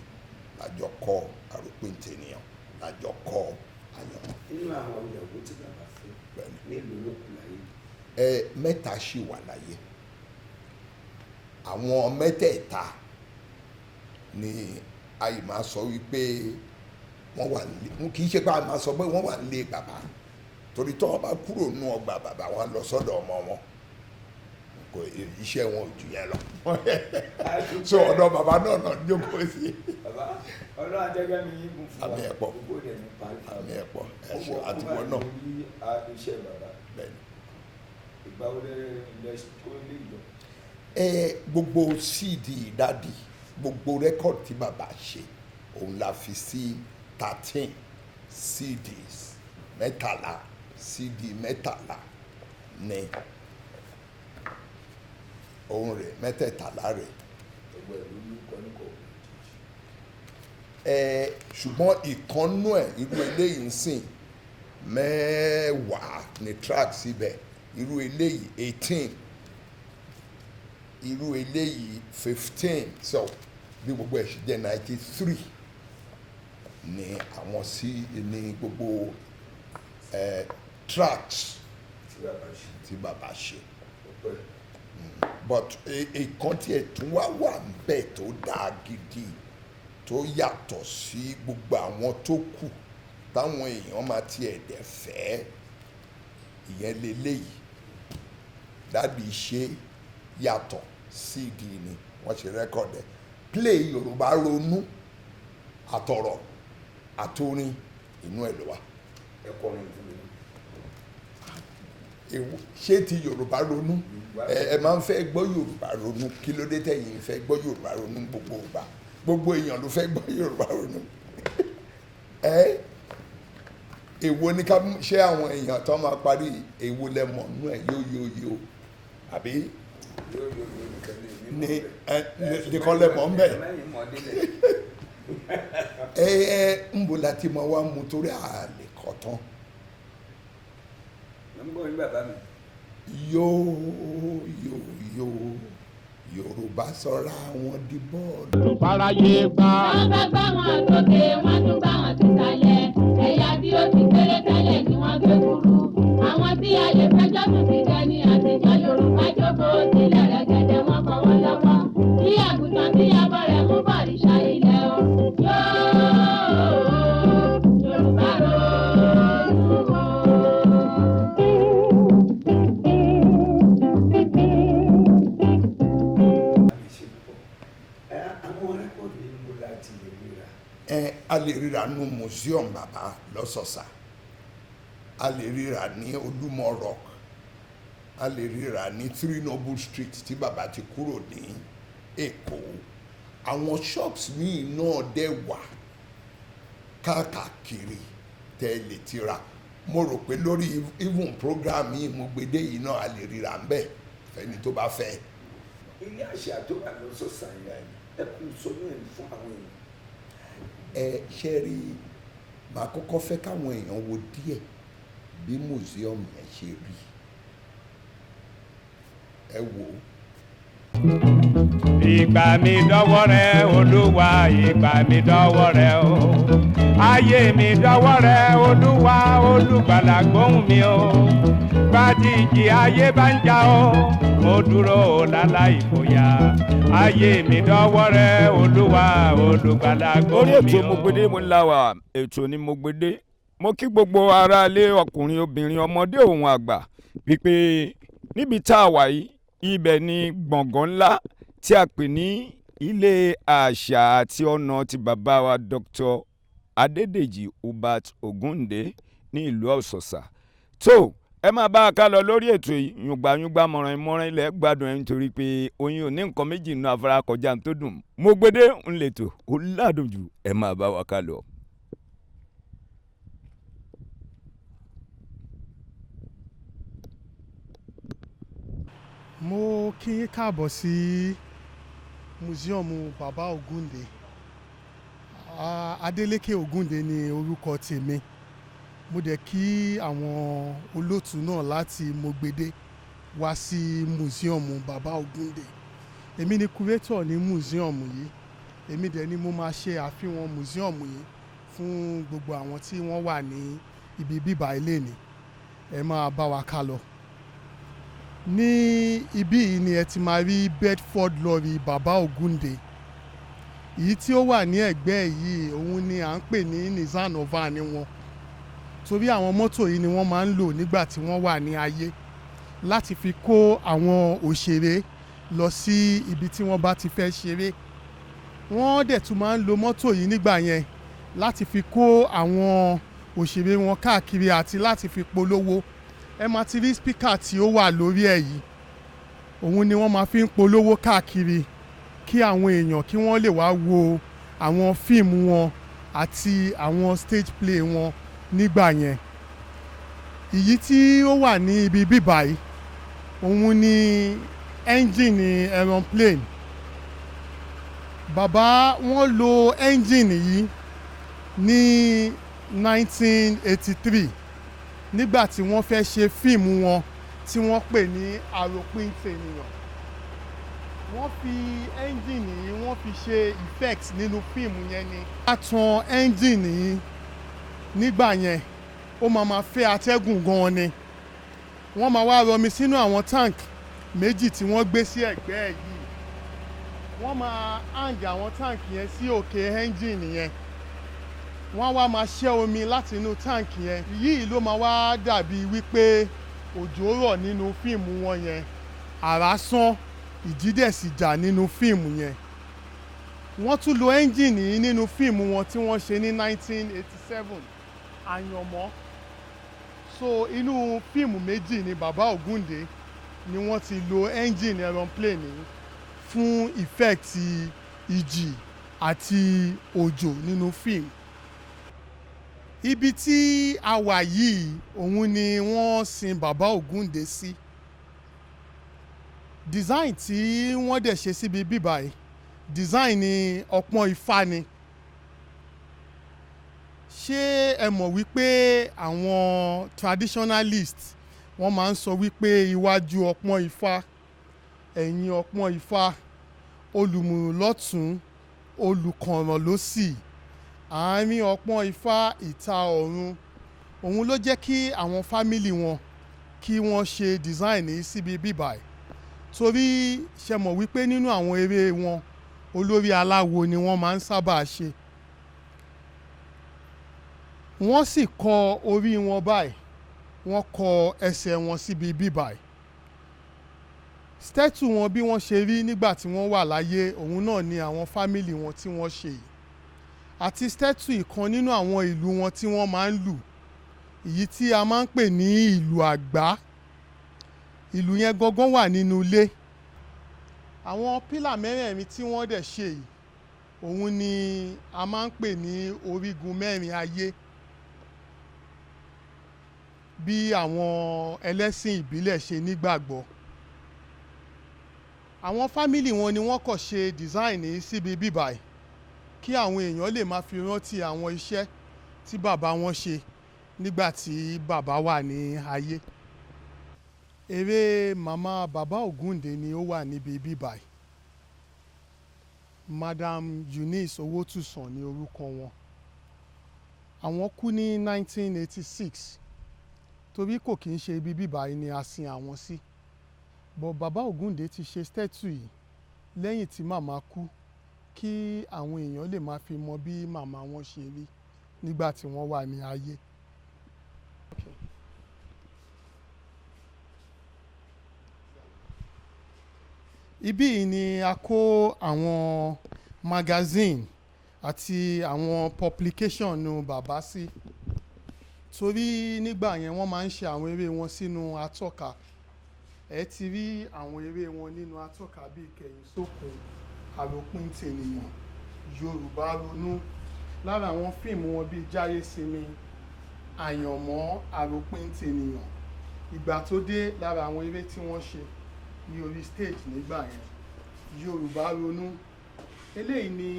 lájọ kọ Àròpin tènìyàn, lájọ kọ Àyànmọ́. Nínú àwọn ìyàwó tí bàbá fẹ́ mélòó ló kù láyé? 3 ṣì wà láyé. Àwọn mẹ́tẹ̀ẹ̀ta ni àyè máa sọ wípé wọ́n wà nílé, kì í ṣe pé a máa sọ pé wọ́n wà nílé bàbá, torí tí wọ́n bá kúrò nínú ọgbà bàbá wọn lọ sọ́dọ̀ ọmọ wọn, kò iṣẹ́ wọn ò jù yẹn lọ. So ọ̀dọ̀ bàbá náà náà jókòó sí. Bàbá ọlọ́run ajẹ́gẹ́ mi yín gùn fún wa. Àmì ẹ̀pọ̀. Gbogbo rẹ̀ ní parí. Àmì ẹ̀pọ̀ ẹ̀ṣọ́ àtiwọ́ náà. Iṣẹ́ bàbá. Bẹ́ẹ̀ni. Ìgbà wo lẹ tó lè yọ? Gbogbo CD Daddy, gbogbo rẹ́kọ̀dì tí bàbá ṣe òun la fi sí 13 CDs, 13 CD 13 ní òun rẹ̀, 13 rẹ̀. Ẹgbẹ́ ìlú ní kọ́níkọ́. Ṣùgbọ́n ìkànnú ẹ̀ irú eléyìí ń sìn 10 ní track síbẹ̀, irú eléyìí 18, irú eléyìí 15, so bí gbogbo ẹ̀ ṣe jẹ́ 93 ní àwọn sí ní gbogbo tracks tí bàbá ṣe. But ìkan tí ẹ̀ tún wá wà ńbẹ̀ tó dáa gidi tó yàtọ̀ sí gbogbo àwọn tó kù táwọn èèyàn máa tiẹ̀ dẹ̀ fẹ́, ìyẹn leléyìí. Daddy ṣe yàtọ̀ CD ni wọ́n ṣe rẹ́kọ̀dẹ̀, play Yorùbá ronú àtọ̀rọ̀ àtorin inú ẹ̀ ló wà. Ẹ kọrin fún mi. Ṣé ti Yorùbá ronú ẹ máa ń fẹ́ gbọ́ Yorùbá ronú, kí ló dé tẹ̀yin fẹ́ gbọ́ Yorùbá ronú gbogbo ìgbà? Gbogbo èèyàn ló fẹ́ gbọ́ Yorùbá ronú. Èwo ni ká ṣe àwọn èèyàn tó máa parí èwo lẹ́mọ̀ nú ẹ̀ yóò àbí nìkan lẹ́mọ̀ ń bẹ̀. Ń bo láti máa wá mu torí àlè kọ̀ tán. Nọ́mbọ̀ ní bàbá mi. Yóò Yorùbá sọra wọn di bọ́ọ̀lù. Yorùbá ráyé gbá. Wọ́n bá gbá wọn sókè, wọ́n tún gbá wọn sísàlẹ̀. Ẹ̀yà tí ó ti kéré tẹ́lẹ̀ ni wọ́n gbé kúrú. Àwọn tí a lè fẹjọ́ tún ti dẹni àtijọ́ Yorùbá jókòó sílẹ̀ rẹ̀gẹ̀dẹ̀ wọn kọ́ wọn lọ́wọ́. Bí àgùntàn tí abọ́ rẹ̀ mú bọ̀rìṣà ilẹ̀ o. Yorùbá ronú o. A lè ríra nú museum bàbá lọ́sọ̀ọ̀sà, a lè ríra ní Olúmọ Rock, a lè ríra ní 3 Noble Street tí bàbá ti kúrò ní Èkó. Àwọn shops míì náà dẹ̀ wà káàkiri tẹ́ lè ti ra. Mo rò pé lórí even program yìí mo gbédè yìí náà a lè ríra ń bẹ̀ fẹ́ni tó bá fẹ́. Ilé àṣà tó wà lọ́sọ̀ọ̀sà yẹn ẹ kún sọ́nù ẹ̀ fún àwọn èèyàn. Ṣe rí, màá kọ́kọ́ fẹ́ káwọn èèyàn wo díẹ̀ bí museum yẹn ṣe rí. Ẹ wò ó, ìgbà mi dọ́wọ́ rẹ olúwa ìgbà mi dọ́wọ́ rẹ o ayé mi dọ́wọ́ rẹ olúwa olùgbàlà gbóhùn mi o gbàtí ìjì ayé bá ń jà o mo dúró láláì fòyà ayé mi dọ́wọ́ rẹ olúwa olùgbàlà gbóhùn mi o. orí ètò Mọ̀gbèdé mo la wà, ètò ni Mọ̀gbèdé. Mo kí gbogbo aráalé ọkùnrin obìnrin ọmọdé òun àgbà wípé níbi tá a wà yìí ibẹ̀ ni gbọ̀ngàn ńlá tí a pè ní ilé àṣà àti ọ̀nà ti bàbá wa Dr. Adédèjì Hubert Ògúndé ní ìlú Ọ̀sọ̀sà. tó ẹ máa bá a ká lọ lórí ètò yìí yùngbàyùngbà mọ̀ràn ìmọ̀ràn ilẹ̀ gbádùn ẹ̀ nítorí pé oyin ò ní nǹkan méjì nínú afárá kọjá tó dùn. Mọ̀gbèdé ń lètò ó ládùn jù, ẹ máa bá wa ká lọ. mo kí yín káàbọ̀ sí museum bàbá Ògúndé. Adélékè Ògúndé ni orúkọ tèmi. Mo dẹ̀ kí àwọn olóòtú náà láti Mọ̀gbèdé wá sí museum bàbá Ògúndé. Èmi ni curator ní museum yìí. Èmi dẹ̀ ni mo máa ṣe àfihàn museum yìí fún gbogbo àwọn tí wọ́n wà ní ibi bíbá ilé ni. Ẹ máa bá wa ká lọ. Ní ibí yìí ni ẹ ti máa rí Bedford lorry bàbá Ògúndé. Èyí tí ó wà ní ẹ̀gbẹ́ yìí òun ni à ń pè ní Nissan Nova ni wọn. Torí àwọn mọ́tò yìí ni wọ́n máa ń lò nígbà tí wọ́n wà ní ayé láti fi kó àwọn òṣèré lọ sí ibi tí wọ́n bá ti fẹ́ ṣeré. Wọ́n dẹ̀ tún máa ń lo mọ́tò yìí nígbà yẹn láti fi kó àwọn òṣèré wọn káàkiri àti láti fi polówó. Ẹ máa ti rí spíkà tí ó wà lórí ẹ̀ yìí. Òun ni wọ́n máa fi ń polówó káàkiri kí àwọn èèyàn kí wọ́n lè wá wo àwọn fíìmù wọn àti àwọn stage play wọn nígbà yẹn. Èyí tí ó wà ní ibi bíbá yìí òun ni ẹ́ńjìnì aeroplane. Bàbá wọn lo ẹ́ńjìnì yìí ní 1983 nígbà tí wọ́n fẹ́ ṣe fíìmù wọn tí wọ́n pè ní Àròpin Tènìyàn. Wọ́n fi ẹ́ńjìnì yìí wọ́n fi ṣe effect nínú fíìmù yẹn ni. A tan ẹ́ńjìnì yìí nígbà yẹn ó máa fẹ́ atẹ́gùn gan-an ni. Wọ́n máa wá rọmi sínú àwọn tank méjì tí wọ́n gbé sí ẹ̀gbẹ́ yìí. Wọ́n máa hang àwọn tank yẹn sí òkè ẹ́ńjìnì yẹn. Wọ́n wá máa ṣẹ́ omi láti inú tank yẹn. Yìí ló máa wá dàbí wípé òjò rọ̀ nínú fíìmù wọn yẹn. Àrá sán, ìjì dẹ̀ sì jà nínú fíìmù yẹn. Wọ́n tún lo ẹ́ńjìnì yìí nínú fíìmù wọn tí wọ́n ṣe ní 1987 Àyànmọ́. So inú fíìmù méjì ni bàbá Ògúndé ni wọ́n ti lo ẹ́ńjìnì aeroplane yìí fún effect ìjì àti òjò nínú fíìmù. Ibi tí a wà yìí òun ni wọ́n sin bàbá Ògúndé sí. Design tí wọ́n dẹ̀ ṣe síbi bíbá yìí design ni ọpọ́n ifá ni. Ṣé ẹ mọ̀ wípé àwọn traditionalist wọ́n máa ń sọ wípé iwájú ọpọ́n ifá ẹ̀yìn ọpọ́n ifá olùmùrù lọ́tún olùkànràn lósì àárín ọpọ́n ifá ìta ọ̀run. Òun ló jẹ́ kí àwọn fámìlì wọn kí wọ́n ṣe design yìí síbi bíbá yìí. Torí ṣe mọ̀ wípé nínú àwọn eré wọn olórí aláwo ni wọ́n máa ń sábà ṣe. Wọ́n sì kọ orí wọn báyìí, wọ́n kọ ẹsẹ̀ wọn síbi bíbá yìí. Statue wọn bí wọ́n ṣe rí nígbà tí wọ́n wà láyé òun náà ni àwọn fámìlì wọn tí wọ́n ṣe yìí. Àti statue ìkan nínú àwọn ìlú wọn tí wọ́n máa ń lù, èyí tí a máa ń pè ní ìlú àgbá. Ìlú yẹn gangan wà nínú ilé. Àwọn pílà mẹ́rẹ̀ẹ̀rin tí wọ́n dẹ̀ ṣe yìí òun ni a máa ń pè ní orígun mẹ́rin ayé. Bí àwọn ẹlẹ́sìn ìbílẹ̀ ṣe nígbàgbọ́. Àwọn fámìlì wọn ni wọ́n kọ̀ ṣe design yìí síbi bíbá yìí kí àwọn èèyàn lè máa fi rántí àwọn iṣẹ́ tí bàbá wọn ṣe nígbà tí bàbá wà ní ayé. eré màmá bàbá Ògúndé ni ó wà níbi bíbáyìí. Madam Eunice Owótúsàn ní orúkọ wọn. Àwọn kú ní 1986 torí kò kí ń ṣe ibi bíbáyìí ni a sin àwọn sí. But bàbá Ògúndé ti ṣe statue yìí lẹ́yìn tí màmá kú kí àwọn èèyàn lè máa fi mọ bí màmá wọn ṣe rí nígbà tí wọ́n wà ní ayé. Ibí yìí ni a kó àwọn magazine àti àwọn publication nu bàbá sí. Torí nígbà yẹn wọ́n máa ń ṣe àwọn eré wọn sínú atọ́ka. Ẹ ti rí àwọn eré wọn nínú atọ́ka bíi Kẹ̀yìn sókun, Àròpin tènìyàn, Yorùbá ronú. Lára àwọn fíìmù wọn bíi Jáyé sinmi, Àyànmọ́, Àròpin tènìyàn. Ìgbà tó dé lára àwọn eré tí wọ́n ṣe ní orí stage nígbà yẹn, Yorùbá ronú. Eléyìí ni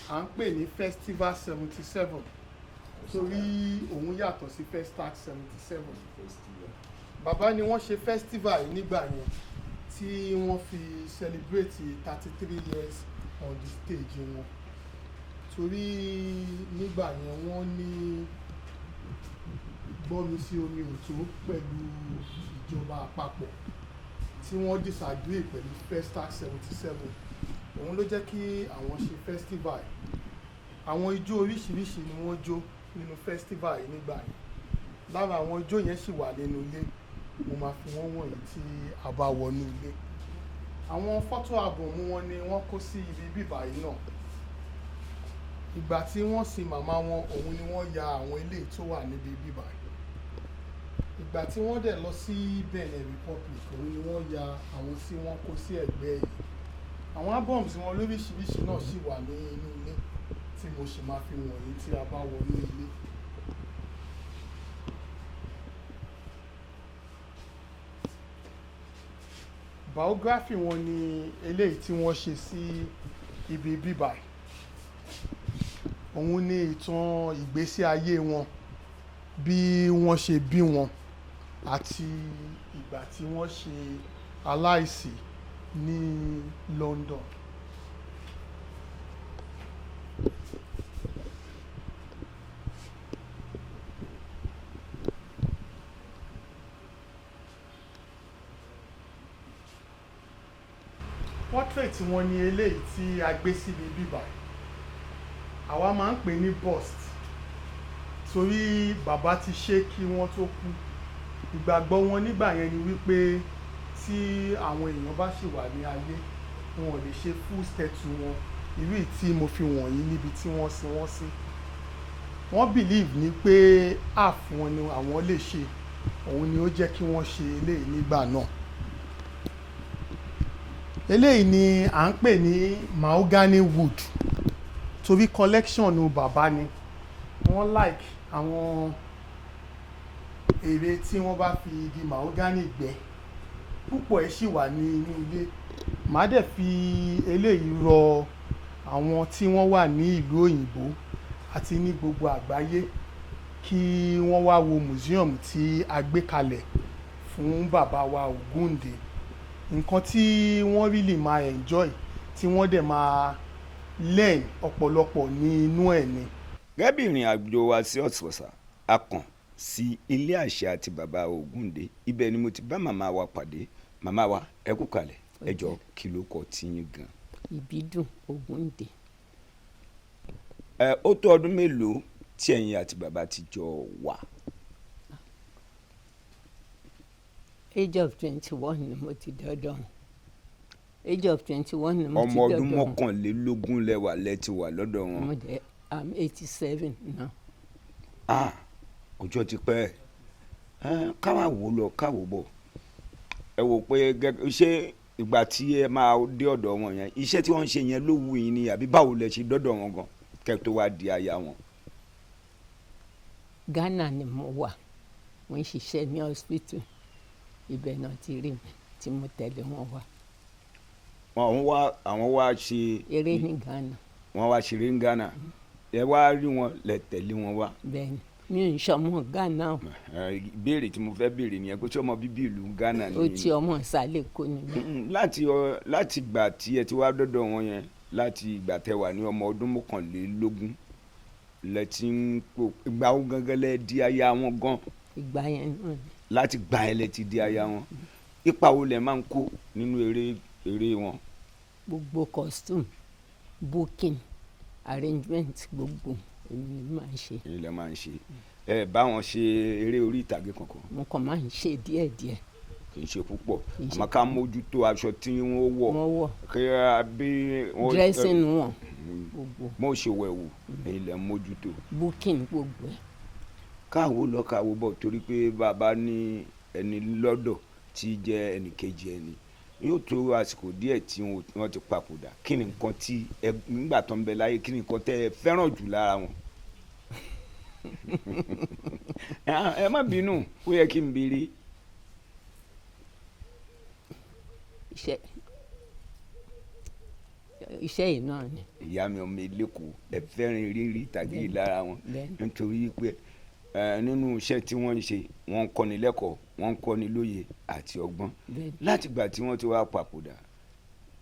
à ń pè ní Festival 77 torí òun yàtọ̀ sí Festac 77. Bàbá ni wọ́n ṣe festival yìí nígbà yẹn tí wọ́n fi celebrate 33 years on the stage wọn. Torí nígbà yẹn wọ́n ní gbọ́mi sí omi òtó pẹ̀lú ìjọba àpapọ̀ tí wọ́n disagree pẹ̀lú Festac 77. Òun ló jẹ́ kí àwọn ṣe festival yìí. Àwọn ijó oríṣiríṣi ni wọ́n jó nínú festival yìí nígbà yẹn. Lára àwọn ijó yẹn sì wà nínú ilé. Mo máa fi wọ́n wọ̀nyí tí a bá wọnú ilé. Àwọn fọ́tò àbọ̀mú wọn ni wọ́n kó sí ibi bíbá yìí náà. Ìgbà tí wọ́n sin màmá wọn, òun ni wọ́n ya àwọn ilé tó wà níbi bíbá yìí. Ìgbà tí wọ́n dẹ̀ lọ sí Benin Republic, òun ni wọ́n ya àwọn tí wọ́n kó sí ẹ̀gbẹ́ yìí. Àwọn albums wọn lóríṣiríṣi náà sì wà ní inú ilé tí mo sì máa fi wọ̀nyí tí a bá wọnú ilé. Biography wọn ni eléyìí tí wọ́n ṣe sí ibi bíbá yìí. Òun ni ìtàn ìgbésí ayé wọn, bí wọ́n ṣe bí wọn àti ìgbà tí wọ́n ṣe aláìsí ní London. Portrait wọn ni eléyìí tí a gbé síbi bíbá. Àwa máa ń pè ní bust torí bàbá ti ṣe kí wọ́n tó kú. Ìgbàgbọ́ wọn nígbà yẹn ni wípé tí àwọn èèyàn bá ṣì wà ní ayé, wọn ò lè ṣe full statue wọn irú tí mo fi wọ̀nyí níbi tí wọ́n sin wọ́n sí. Wọ́n believe ní pé half wọn ni àwọn lè ṣe, òun ni ó jẹ́ kí wọ́n ṣe eléyìí nígbà náà. Eléyìí ni à ń pè ní mahogany wood torí collection nu bàbá ni. Wọ́n like àwọn ère tí wọ́n bá fi igi mahogany gbẹ́. Púpọ̀ ẹ̀ sì wà ní inú ilé. Màá dẹ̀ fi eléyìí rọ àwọn tí wọ́n wà ní ìlú òyìnbó àti ní gbogbo àgbáyé kí wọ́n wá wo museum tí a gbé kalẹ̀ fún bàbá wa Ògúndé. Nǹkan tí wọ́n really máa enjoy, tí wọ́n dẹ̀ máa learn ọ̀pọ̀lọpọ̀ ní inú ẹ̀ ni. Gẹ́gẹ́ bí ìrìn àjò wa sí Ọ̀sọ̀ọ̀sà, a kàn sí ilé àṣẹ àti bàbá Ògúndé. Ibẹ̀ ni mo ti bá màmá wa pàdé. Màmá wa, ẹ kú kalẹ̀. Ẹ jọ̀ọ́, kí ló kọ tiyín gan? Ìbídùn Ògúndé. Ó tó ọdún mélòó tí ẹ̀yin àti bàbá ti jọ wà? Age of 21 ni mo ti dọ́dọ̀. Age of 21 ni mo ti dọ́dọ̀. Ọmọ ọdún mọ́kànlélógún lẹ́wà lẹ ti wà lọ́dọ̀ wọn. Mo dẹ̀ I'm 87 now. Ọjọ́ ti pẹ́. Káwá wò lọ káwò bọ̀. Ẹ wò pé ṣé ìgbà tí ẹ máa dé ọ̀dọ̀ wọn yẹn, iṣẹ́ tí wọ́n ń ṣe yẹn ló wù yín ni àbí báwo lẹ ṣe dọ́dọ̀ wọn gan kẹ́ tó wá di aya wọn? Ghana ni mo wà. Mo ń ṣiṣẹ́ ní hospital. Ibẹ̀ náà ti rí mi tí mo tẹ̀lé wọn wá. Àwọn wá ṣe eré ní Ghana. Wọ́n wá ṣeré ní Ghana. Ẹ wá rí wọn lẹ tẹ̀lé wọn wá. Bẹ́ẹ̀ni. mi ò ń ṣọmọ Ghana o. ìbéèrè tí mo fẹ́ béèrè nìyẹn pé ṣé ọmọ bíbí ìlú Ghana ni. ó ti ọmọ ìsàlẹ̀ kò ní bí. láti ìgbà tí ẹ ti wá dọ́dọ̀ wọn yẹn láti ìgbà tẹ wà ní ọmọ ọdún 21 lẹ ti ń pò ìgbà wo gangan lẹ di aya wọn gan. ìgbà yẹn náà ni. láti gbà ẹ lẹ ti di aya wọn ipa wo lẹ máa ń kó nínú eré wọn. gbogbo costume booking arrangement gbogbo èmi ni máa ń ṣe. èyí lẹ máa ń ṣe ẹ báwọn ṣe eré orí ìtàgé kankan. mo kàn máa ń ṣe díẹ̀díẹ̀. kì í ṣe púpọ̀ àmọ́ ká mójútó aṣọ tí wọ́n wọ̀ kí a bí wọ́n. dressing wọn gbogbo. mo ṣe wẹ̀wù èyí lẹ mójútó. booking gbogbo ẹ̀. káwo lọ káwo bọ̀ torí pé bàbá ní ẹni lọ́dọ̀ tí jẹ́ ẹnì kejì ẹni yóò tó àsìkò díẹ̀ tí wọ́n ti papòdà kí ni nǹkan tí nígbà tó ń bẹ láyé kí ni nǹkan tẹ́ ẹ fẹ́ràn jù lára wọn. ẹ má bínú ó yẹ kí n béèrè. iṣẹ́ yìí náà ni. ìyá mi ọmọ eléko ẹ fẹ́ràn rírí ìtàgé yìí lára wọn nítorí pé nínú iṣẹ́ tí wọ́n ń ṣe wọ́n ń kọ́ni lẹ́kọ̀ọ́ wọ́n ń kọ́ni lóye àti ọgbọ́n látìgbà tí wọ́n ti wá papòdà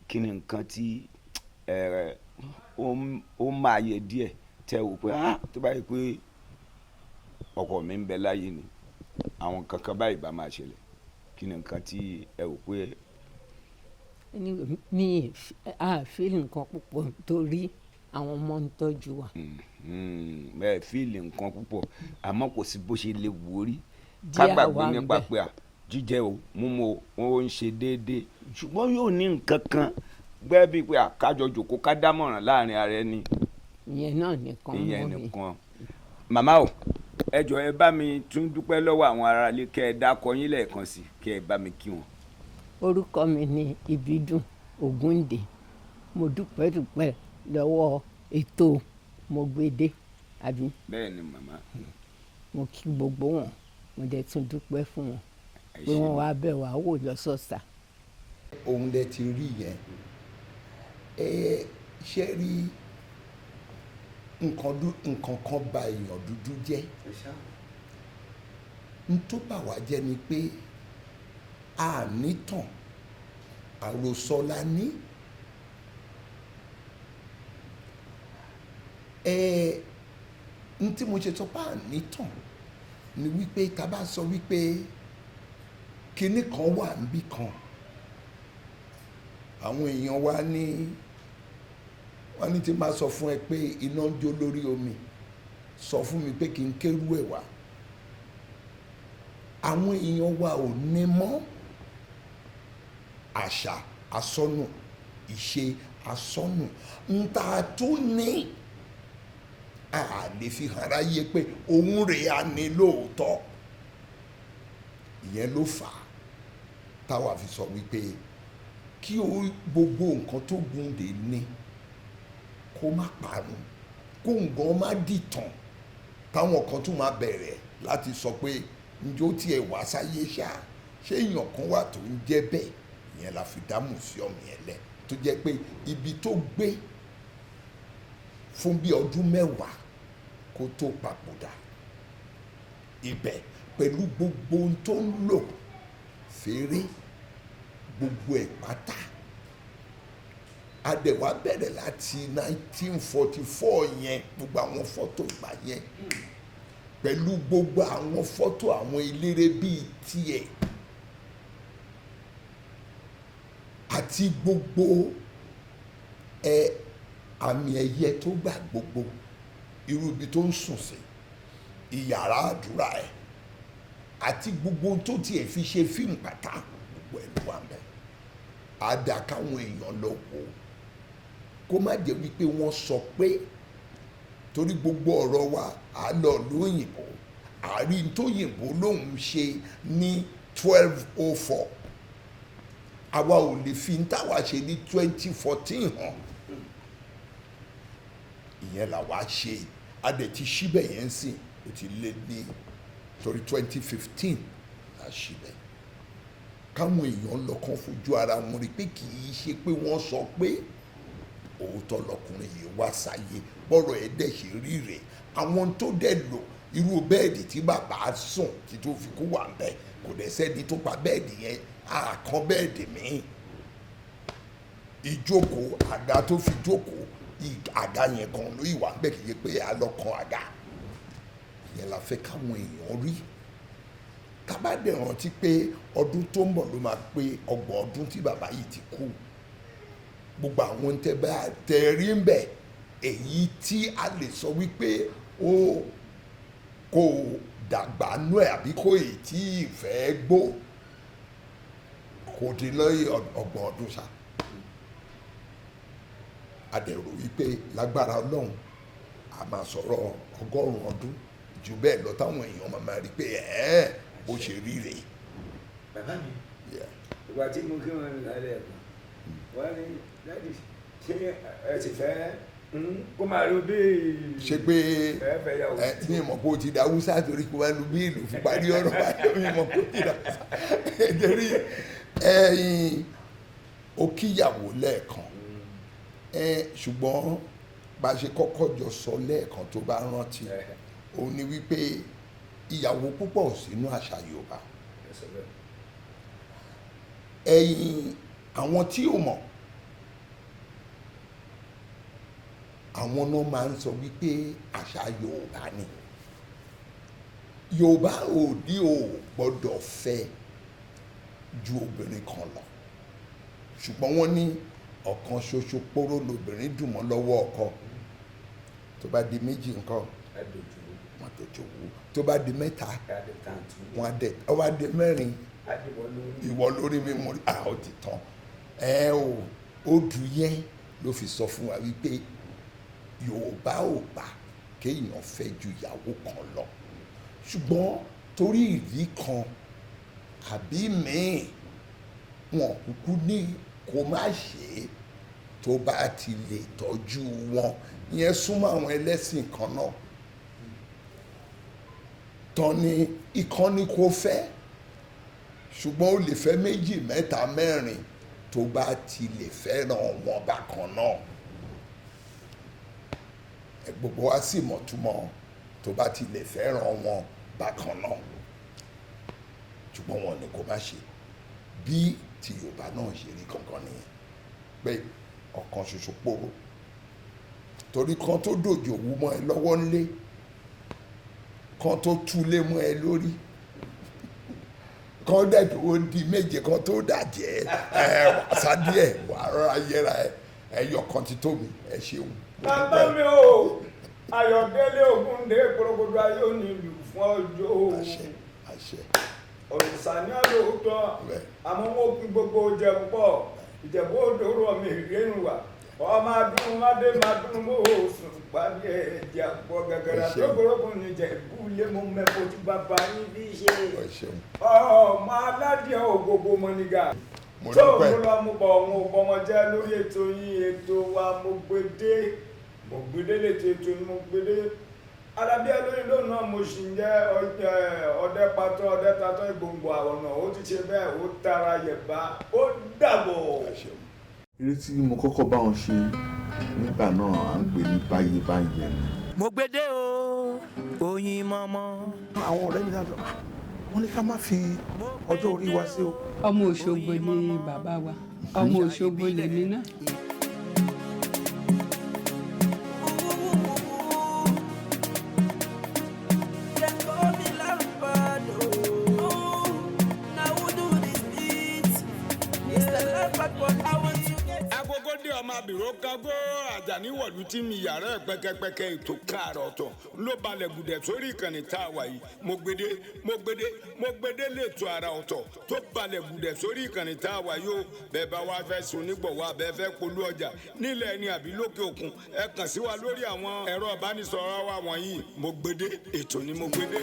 kí ni nǹkan tí ó máa yẹ díẹ̀ tẹ́ wò pé tó bá yẹ pé ọkọ mi ń bẹ láyé ni àwọn kankan báyìí bá máa ṣẹlẹ̀ kí ni nǹkan tí ẹ wò pé. mi à fíìlì nǹkan púpọ̀ torí àwọn ọmọ ń tọ́jú wa. bẹ́ẹ̀ fíìlì nǹkan púpọ̀ àmọ́ kò sí bó ṣe lè wò ó rí ká gbàgbé nípa pé jíjẹ o mímu o ń ṣe déédéé ṣùgbọ́n yóò ní nǹkan kan gbẹ́ bíi pé àkájọ jòkó ká dámọ̀ràn láàrin ara ẹni. ìyẹn náà nìkan mọ́ mi. ìyẹn nìkan. màmá o ẹ jọ̀ọ́ ẹ bá mi tún dúpẹ́ lọ́wọ́ àwọn aráalé kẹ́ ẹ dákọ yín lẹ́ẹ̀kan sí kẹ́ ẹ bá mi kí wọn. orúkọ mi ni Ìbídùn Ògúndé mo dúpẹ́ lọ́wọ́ ètò Mọ̀gbèdé àbí. bẹ́ẹ̀ ni màmá. mo kí gbogbo wọn mo dẹ̀ tún dúpẹ́ fún wọn pé wọ́n wá bẹ̀ wá wò lọ́sọ̀ọ̀sà. òun lẹ ti rí yẹn ṣe rí nǹkan kan bà èèyàn dúdú jẹ́ n tó bà wá jẹ́ ni pé a nítàn àròsọ la ní. n tí mo ṣe sọ pé a nítàn ni wípé tá bá sọ wípé kinní kan wà níbì kan àwọn èèyàn wa ní wọ́n ní tí máa sọ fún ẹ pé iná ń jó lórí omi sọ fún mi pé kí n kérú ẹ̀ wá àwọn èèyàn wa ò ní mọ́ àṣà asọ́nù ìṣe asọ́nù ń ta tó ní a lè fi hàn ráyé pé òun rèé a ní lóòótọ́ ìyẹn ló fà á táwa fi sọ wípé kí gbogbo nǹkan tó gúnde ní kó má parun kó nǹkan má dìtàn táwọn kan tún máa bẹ̀rẹ̀ láti sọ pé ǹjẹ́ ó tiẹ̀ wá sáyé ṣá ṣé èèyàn kan wà tó ń jẹ́ bẹ́ẹ̀ ìyẹn la fi dá museum yẹn lẹ̀ tó jẹ́ pé ibi tó gbé fún bí ọdún 10 kó tó papòdà ibẹ̀ pẹ̀lú gbogbo ohun tó ń lò fèrè gbogbo ẹ̀ pátá adẹ̀wà bẹ̀rẹ̀ láti 1944 yẹn gbogbo àwọn fọ́tò ìgbà yẹn pẹ̀lú gbogbo àwọn fọ́tò àwọn eléré bíi tiẹ̀ àti gbogbo àmì ẹ̀yẹ tó gbà gbogbo irú ibi tó ń sùn sí ìyàrá àdúrà ẹ̀ àti gbogbo tó tiẹ̀ fi ṣe fíìmù pátá gbogbo ẹ̀ ló wà mẹ́ àdá káwọn èèyàn lọ wò kó má jẹ́ wípé wọ́n sọ pé torí gbogbo ọ̀rọ̀ wa à lọ lóyìnbó àárín tóyìnbó lòun ṣe ní 1204 àwa ò lè fi ń táwa ṣe ní 2014 hàn ìyẹn làwa ṣe adẹ̀ ti ṣíbẹ̀ yẹn sìn ó ti lé ní torí 2015 la ṣíbẹ̀ káwọn èèyàn lọ́kàn fojú ara wọn rí pé kì í ṣe pé wọ́n sọ pé òótọ́ lọkùnrin yìí wá sáyé bọ́rọ̀ ẹ̀ dẹ̀ ṣe rí rẹ̀ àwọn tó dẹ̀ lò irú bẹ́ẹ̀dì tí bàbá sùn tí tó fi kú wà ń bẹ̀ kò dẹ̀ sẹ́ni tó pa bẹ́ẹ̀dì yẹn àkàn bẹ́ẹ̀dì míì ìjókòó àga tó fi jókòó àga yẹn kan ló ìwà ń bẹ̀ kì í ṣe pé alọ́kan àga yẹn la fẹ́ káwọn èèyàn rí kábàdé rántí pé ọdún tó ń bọ̀ ló máa pé 30 ọdún tí bàbá yìí ti kú gbogbo àwọn tẹ́ rí ń bẹ̀ èyí tí a lè sọ wípé ó kò dàgbà nú ẹ̀ àbí kò ì tí ì fẹ́ gbó kò dín lọ́yìn 30 ọdún ṣá a dẹ̀ rò wípé lágbára Ọlọ́run a máa sọ̀rọ̀ 100 ọdún jù bẹ́ẹ̀ lọ táwọn èèyàn máa rí pé bó ṣe rí rèé. bàbá mi ìgbà tí mo kí wọn lálẹ́ ẹ̀kọ́ wọ́n ní dáàdì ṣé ẹ sì fẹ́ kó máa lo bíi. ṣe pé mi mọ̀ pé o ti da Hausa torí kó wá lu bíìlù fún parí ọ̀rọ̀ báyọ̀ mi mọ̀ pé o ti da Hausa torí o kíyàwó lẹ́ẹ̀kan ṣùgbọ́n bá a ṣe kọ́kọ́ jọ sọ lẹ́ẹ̀kan tó bá rántí òun ni wípé ìyàwó púpọ̀ ò sínú àṣà Yorùbá àwọn tí ò mọ̀ àwọn náà máa ń sọ wípé àṣà Yorùbá ni Yorùbá òdì ò gbọ́dọ̀ fẹ́ ju obìnrin kan lọ ṣùgbọ́n wọ́n ní ọ̀kan ṣoṣo póró lobìnrin dùn mọ́ lọ́wọ́ ọkọ tó bá di méjì nǹkan wọn dojú wú tó bá di mẹ́ta wọn á dẹ ọ wá di mẹ́rin ìwọ lórí mi mo àwọn ti tán ó dùn yẹn ló fi sọ fún wa wípé Yorùbá ò gbà kéèyàn fẹ́ ju ìyàwó kan lọ ṣùgbọ́n torí ìdí kan àbí míì wọn kúkú ní kó má ṣe é tó bá ti lè tọ́jú wọn ìyẹn súnmọ́ àwọn ẹlẹ́sìn kan náà tán ni ìkànnì kò fẹ́ ṣùgbọ́n ó lè fẹ́ 2, 3, 4 tó bá ti lè fẹ́ràn wọn bákan náà gbogbo wa sì mọ̀ túmọ̀ tó bá ti lè fẹ́ràn wọn bákan náà ṣùgbọ́n wọn ni kò má ṣe bí ti Yorùbá náà ṣe rí kankan nìyẹn pé ọ̀kan ṣoṣo pòrò torí kan tó dòjò wú mọ́ ẹ lọ́wọ́ ńlé kan tó túlé mọ́ ẹ lórí kan dẹ̀dọ̀ ó di méje kan tó dàjẹ́ sádìẹ̀ wà rọra yẹra ẹyọ kan ti tó mi ẹ ṣeun. bàbá mi ò Ayọ̀délé Ògúndé gbogbo ayé ò ní ìlú fún ọjọ́ àṣẹ òrìṣà ní àlòótọ́ àmọ́ wọ́n pín gbogbo Ìjẹ̀bú pọ̀ Ìjẹ̀bú òdòrò mi ìrẹ́nu wà ọmọ adúrún mádé mádúrún mọ́ òsùn pàdé ẹ̀jẹ̀ àpọ̀ gàgàrà tó gbọ́rọ́gùn ní Ìjẹ̀bú ilé mo mẹ́fọ́ tí bàbá yín bí ṣe ọmọ aládìẹ ògbógbó mọ́nígà tó mo lọ mú bọ̀ ọ̀hún ọmọ jẹ́ lórí ètò yín ètò wa mo gbédé létò ètò ni mo gbédé alábí ẹlórí lónìí náà mo sì ń jẹ́ ọdẹ pàtó ọdẹ tatọ́ ìgbòǹgbò àwọn náà ó ti ṣe bẹ́ẹ̀ ó tara yẹ̀bá ó dàbọ̀. eré tí mo kọ́kọ́ bá wọn ṣe nígbà náà à ń pè ní báyé báyé ni. mo gbédè o oyin mọ́mọ́. àwọn ọ̀rẹ́ mi dájọ́ wọ́n ní ká má fi ọjọ́ orí wa sí o. ọmọ Òṣogbo ni bàbá wa ọmọ Òṣogbo lèmi náà. àbíró kágó Àjàní wọ̀lú tí mi yàrá ẹ̀ pẹ́kẹ́pẹ́kẹ́ ètò káàrọ̀ ọ̀tọ̀ ló balẹ̀ gùdẹ̀ sórí ìkànnì tá a wà yìí mo gbédé lẹ́tọ̀ ara ọ̀tọ̀ tó balẹ̀ gùdẹ̀ sórí ìkànnì tá a wà yìí ó bẹ́ẹ̀ bá wá fẹ́ sùn nígbọ̀wọ́ abẹ́ fẹ́ polú ọjà nílẹ̀ ẹni àbí lókè òkun ẹ kàn sí wa lórí àwọn ẹ̀rọ ìbánisọ̀rọ̀ wa wọ̀nyí mo gbédé ètò ni mo gbédé.